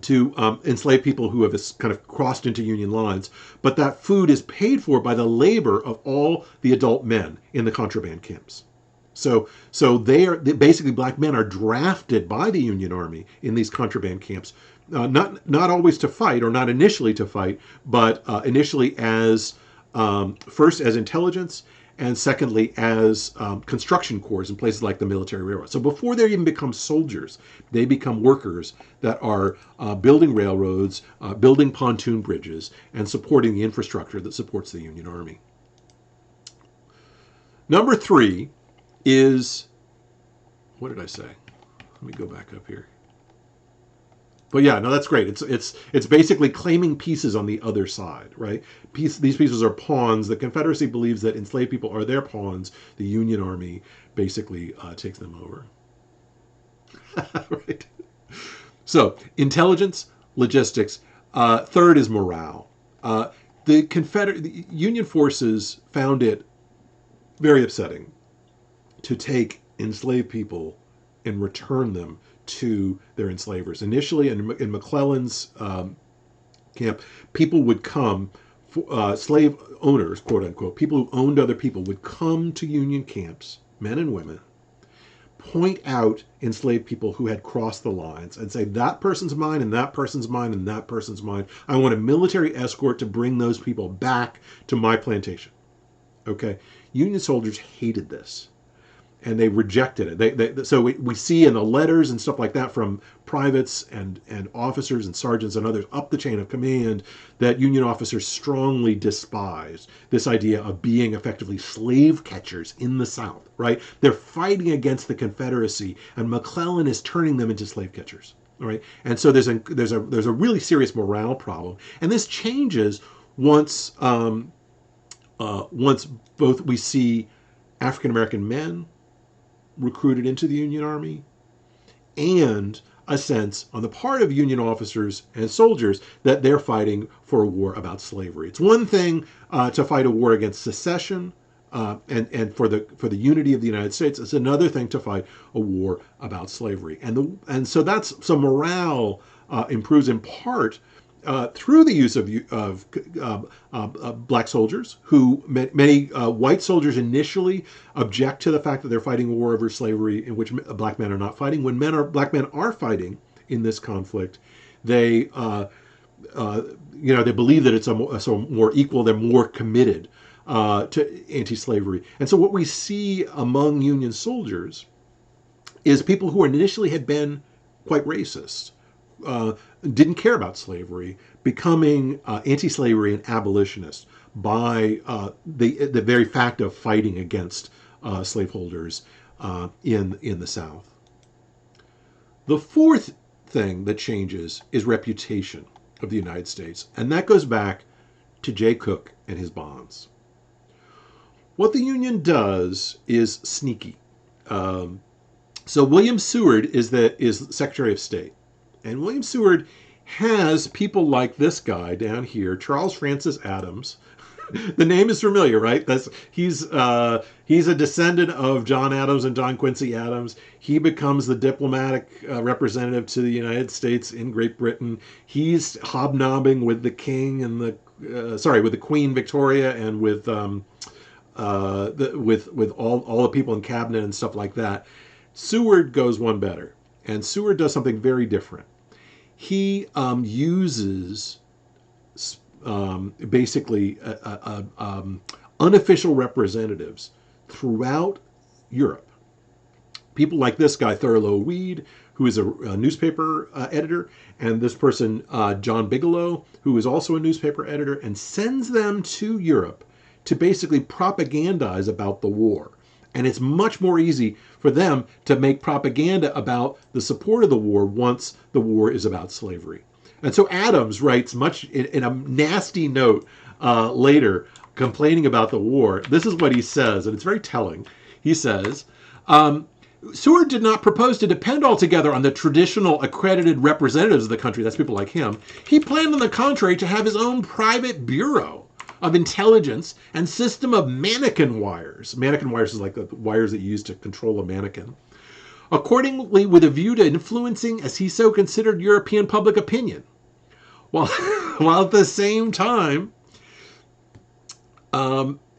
Speaker 1: to enslaved people who have kind of crossed into Union lines, but that food is paid for by the labor of all the adult men in the contraband camps. So basically black men are drafted by the Union Army in these contraband camps, not always to fight, or not initially to fight, but initially as first as intelligence, and secondly as construction corps in places like the military railroad. So before they even become soldiers, they become workers that are building railroads, building pontoon bridges, and supporting the infrastructure that supports the Union Army. Number 3 is, what did I say? Let me go back up here. But yeah, no, that's great. It's basically claiming pieces on the other side, right? These pieces are pawns. The Confederacy believes that enslaved people are their pawns. The Union Army basically takes them over. Right. So intelligence, logistics. Third is morale. The Union forces found it very upsetting to take enslaved people and return them to their enslavers. Initially, in McClellan's camp, people would come, slave owners, quote unquote, people who owned other people would come to Union camps men and women, point out enslaved people who had crossed the lines and say, that person's mine, and that person's mine, and that person's mine. I want a military escort to bring those people back to my plantation. Okay? Union soldiers hated this, and they rejected it. So we see in the letters and stuff like that from privates and officers and sergeants and others up the chain of command that Union officers strongly despised this idea of being effectively slave catchers in the South, right? They're fighting against the Confederacy, and McClellan is turning them into slave catchers, all right? And so there's a really serious morale problem, and this changes once both we see African American men recruited into the Union Army, and a sense on the part of Union officers and soldiers that they're fighting for a war about slavery. It's one thing to fight a war against secession and for the unity of the United States. It's another thing to fight a war about slavery, and so morale improves in part through the use of black soldiers, who many white soldiers initially object to the fact that they're fighting a war over slavery in which black men are not fighting. When black men are fighting in this conflict, they they believe that it's a more equal, they're more committed to anti-slavery. And so what we see among Union soldiers is people who initially had been quite racist, didn't care about slavery, becoming anti-slavery and abolitionists by the very fact of fighting against slaveholders in the South. The fourth thing that changes is reputation of the United States, and that goes back to Jay Cooke and his bonds. What the Union does is sneaky. So William Seward is Secretary of State. And William Seward has people like this guy down here, Charles Francis Adams. The name is familiar, right? He's a descendant of John Adams and John Quincy Adams. He becomes the diplomatic representative to the United States in Great Britain. He's hobnobbing with the king and with the Queen Victoria and with all the people in cabinet and stuff like that. Seward goes one better, and Seward does something very different. He uses basically unofficial representatives throughout Europe. People like this guy, Thurlow Weed, who is a newspaper editor, and this person, John Bigelow, who is also a newspaper editor, and sends them to Europe to basically propagandize about the war. And it's much more easy for them to make propaganda about the support of the war once the war is about slavery. And so Adams writes much in a nasty note later, complaining about the war. This is what he says, and it's very telling. He says, Seward did not propose to depend altogether on the traditional accredited representatives of the country, that's people like him. He planned, on the contrary, to have his own private bureau of intelligence and system of mannequin wires. Mannequin wires is like the wires that you use to control a mannequin. Accordingly, with a view to influencing, as he so considered, European public opinion. While at the same time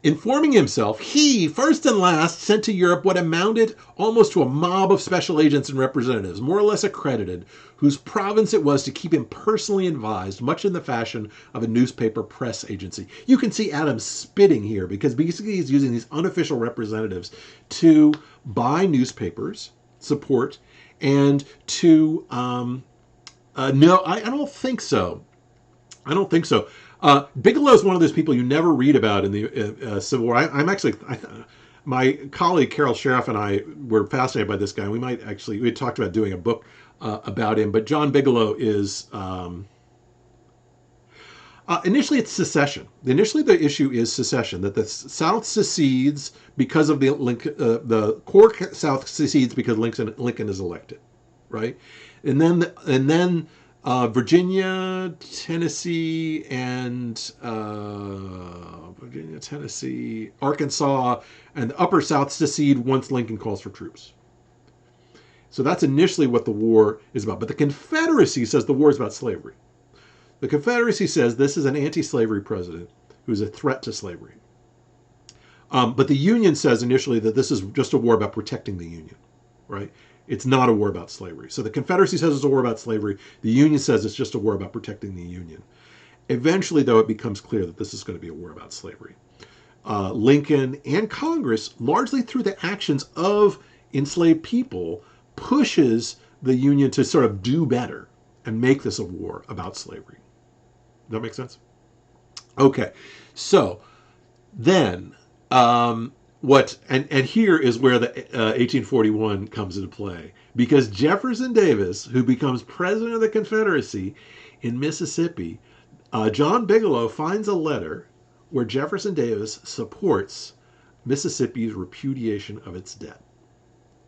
Speaker 1: informing himself, he, first and last, sent to Europe what amounted almost to a mob of special agents and representatives, more or less accredited, whose province it was to keep him personally advised, much in the fashion of a newspaper press agency. You can see Adams spitting here, because basically he's using these unofficial representatives to buy newspapers, support, and to... no, I don't think so. I don't think so. Bigelow is one of those people you never read about in the Civil War. My colleague Carol Sheriff and I were fascinated by this guy. We had talked about doing a book about him, but John Bigelow is, initially it's secession. Initially the issue is secession, that the South secedes because of the core South secedes because Lincoln is elected, right? And then Virginia, Tennessee, Arkansas, and the Upper South secede once Lincoln calls for troops. So that's initially what the war is about. But the Confederacy says the war is about slavery. The Confederacy says this is an anti-slavery president who is a threat to slavery. But the Union says initially that this is just a war about protecting the Union, right? It's not a war about slavery. So the Confederacy says it's a war about slavery. The Union says it's just a war about protecting the Union. Eventually, though, it becomes clear that this is going to be a war about slavery. Lincoln and Congress, largely through the actions of enslaved people, pushes the Union to sort of do better and make this a war about slavery. Does that make sense? Okay, so then and here is where the 1841 comes into play, because Jefferson Davis, who becomes president of the Confederacy in Mississippi, John Bigelow finds a letter where Jefferson Davis supports Mississippi's repudiation of its debt.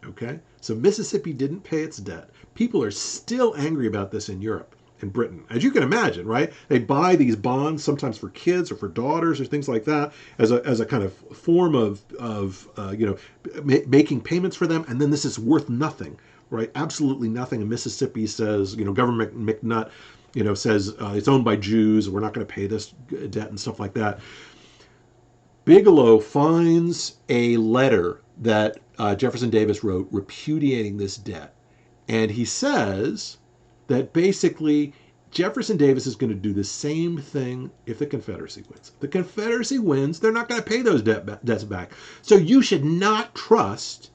Speaker 1: Okay? So Mississippi didn't pay its debt. People are still angry about this in Europe and Britain. As you can imagine, right? They buy these bonds sometimes for kids or for daughters or things like that as a kind of form of making payments for them, and then this is worth nothing, right? Absolutely nothing. And Mississippi says, Governor McNutt, says it's owned by Jews, we're not going to pay this debt and stuff like that. Bigelow finds a letter that Jefferson Davis wrote repudiating this debt. And he says that basically Jefferson Davis is going to do the same thing if the Confederacy wins. If the Confederacy wins, they're not going to pay those debts back. So you should not trust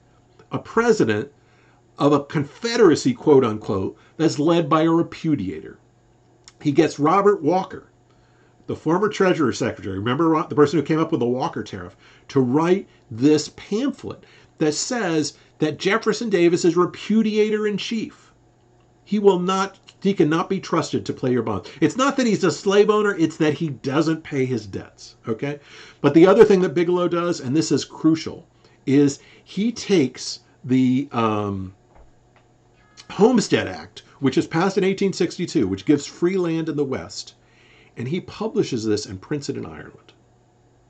Speaker 1: a president of a Confederacy, quote unquote, that's led by a repudiator. He gets Robert Walker, the former Treasury Secretary, remember the person who came up with the Walker Tariff, to write this pamphlet that says that Jefferson Davis is repudiator in chief. He cannot be trusted to play your bonds. It's not that he's a slave owner, it's that he doesn't pay his debts, okay? But the other thing that Bigelow does, and this is crucial, is he takes the Homestead Act, which is passed in 1862, which gives free land in the West, and he publishes this and prints it in Ireland,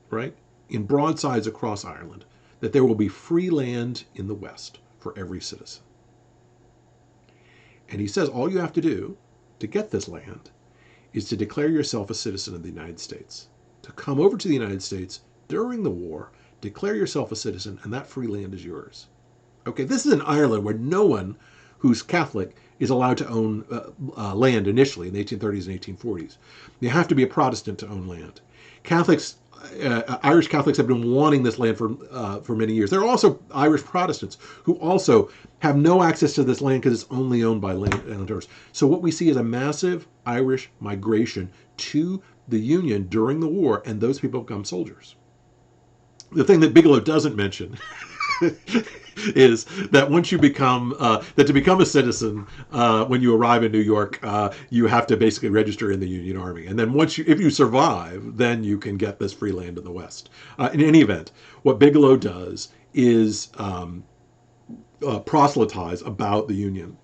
Speaker 1: right? In broadsides across Ireland, that there will be free land in the West for every citizen. And he says all you have to do to get this land is to declare yourself a citizen of the United States. To come over to the United States during the war, declare yourself a citizen, and that free land is yours. Okay, this is in Ireland where no one who's Catholic is allowed to own land initially in the 1830s and 1840s. You have to be a Protestant to own land. Irish Catholics have been wanting this land for many years. There are also Irish Protestants who also have no access to this land because it's only owned by landowners. So what we see is a massive Irish migration to the Union during the war, and those people become soldiers. The thing that Bigelow doesn't mention is that once you become to become a citizen, when you arrive in New York, you have to basically register in the Union Army, and then if you survive, then you can get this free land in the West. In any event, what Bigelow does is proselytize about the Union.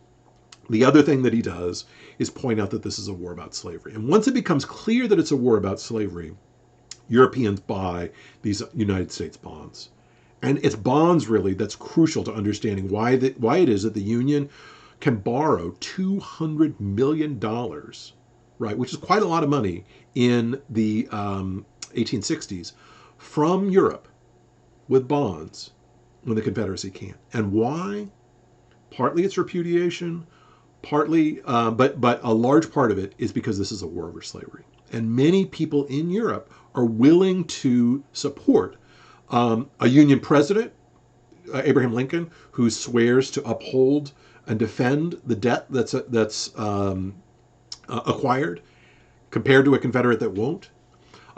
Speaker 1: The other thing that he does is point out that this is a war about slavery, and once it becomes clear that it's a war about slavery, Europeans buy these United States bonds. And it's bonds, really, that's crucial to understanding why it is that the Union can borrow $200 million, right, which is quite a lot of money in the 1860s, from Europe with bonds when the Confederacy can't. And why? Partly it's repudiation, partly, but a large part of it is because this is a war over slavery. And many people in Europe are willing to support a Union president, Abraham Lincoln, who swears to uphold and defend the debt that's acquired, compared to a Confederate that won't,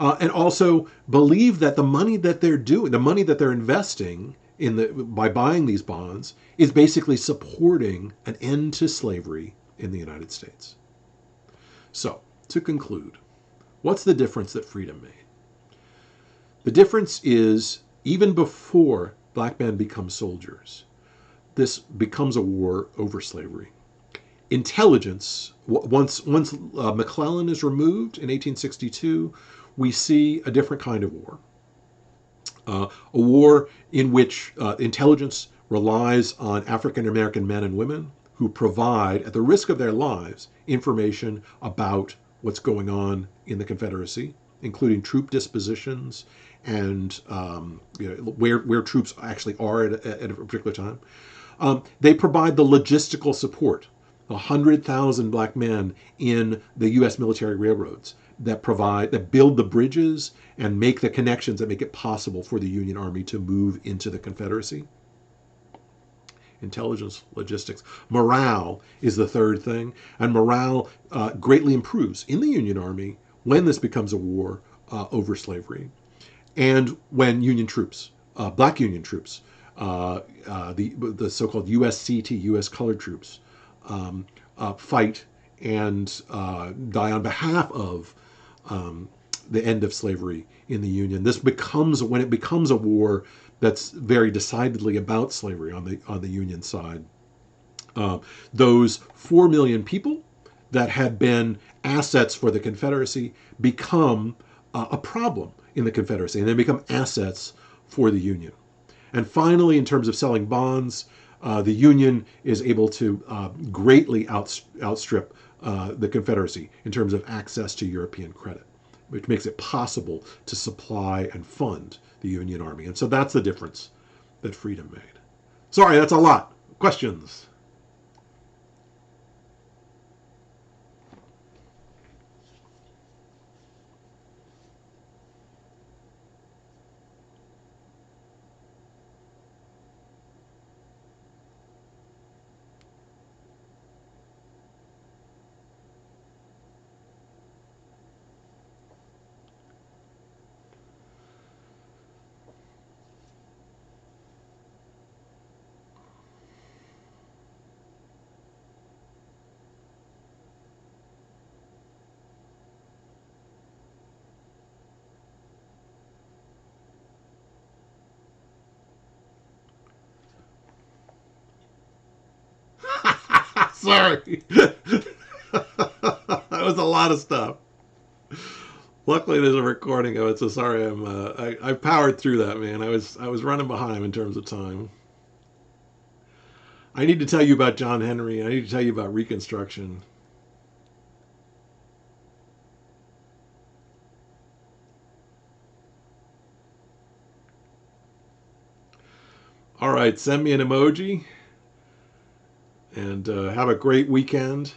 Speaker 1: and also believe that the money that they're investing by buying these bonds, is basically supporting an end to slavery in the United States. So, to conclude, what's the difference that freedom made? The difference is, even before black men become soldiers, this becomes a war over slavery. Intelligence, once McClellan is removed in 1862, we see a different kind of war. A war in which intelligence relies on African American men and women who provide, at the risk of their lives, information about what's going on in the Confederacy, including troop dispositions and where troops actually are at a particular time. They provide the logistical support. 100,000 black men in the U.S. military railroads that build the bridges and make the connections that make it possible for the Union Army to move into the Confederacy. Intelligence, logistics. Morale is the third thing, and morale greatly improves in the Union Army when this becomes a war over slavery, and when Union troops, black Union troops, the so-called USCT, U.S. colored troops, fight and die on behalf of the end of slavery in the Union. When it becomes a war that's very decidedly about slavery on the Union side. Those 4 million people that had been assets for the Confederacy become a problem in the Confederacy, and they become assets for the Union. And finally, in terms of selling bonds, the Union is able to greatly outstrip the Confederacy in terms of access to European credit, which makes it possible to supply and fund the Union Army. And so that's the difference that freedom made. Sorry, that's a lot. Questions? Sorry. That was a lot of stuff. Luckily, there's a recording of it, so sorry. I powered through that, man. I was running behind in terms of time. I need to tell you about John Henry. I need to tell you about Reconstruction. All right, send me an emoji, and have a great weekend.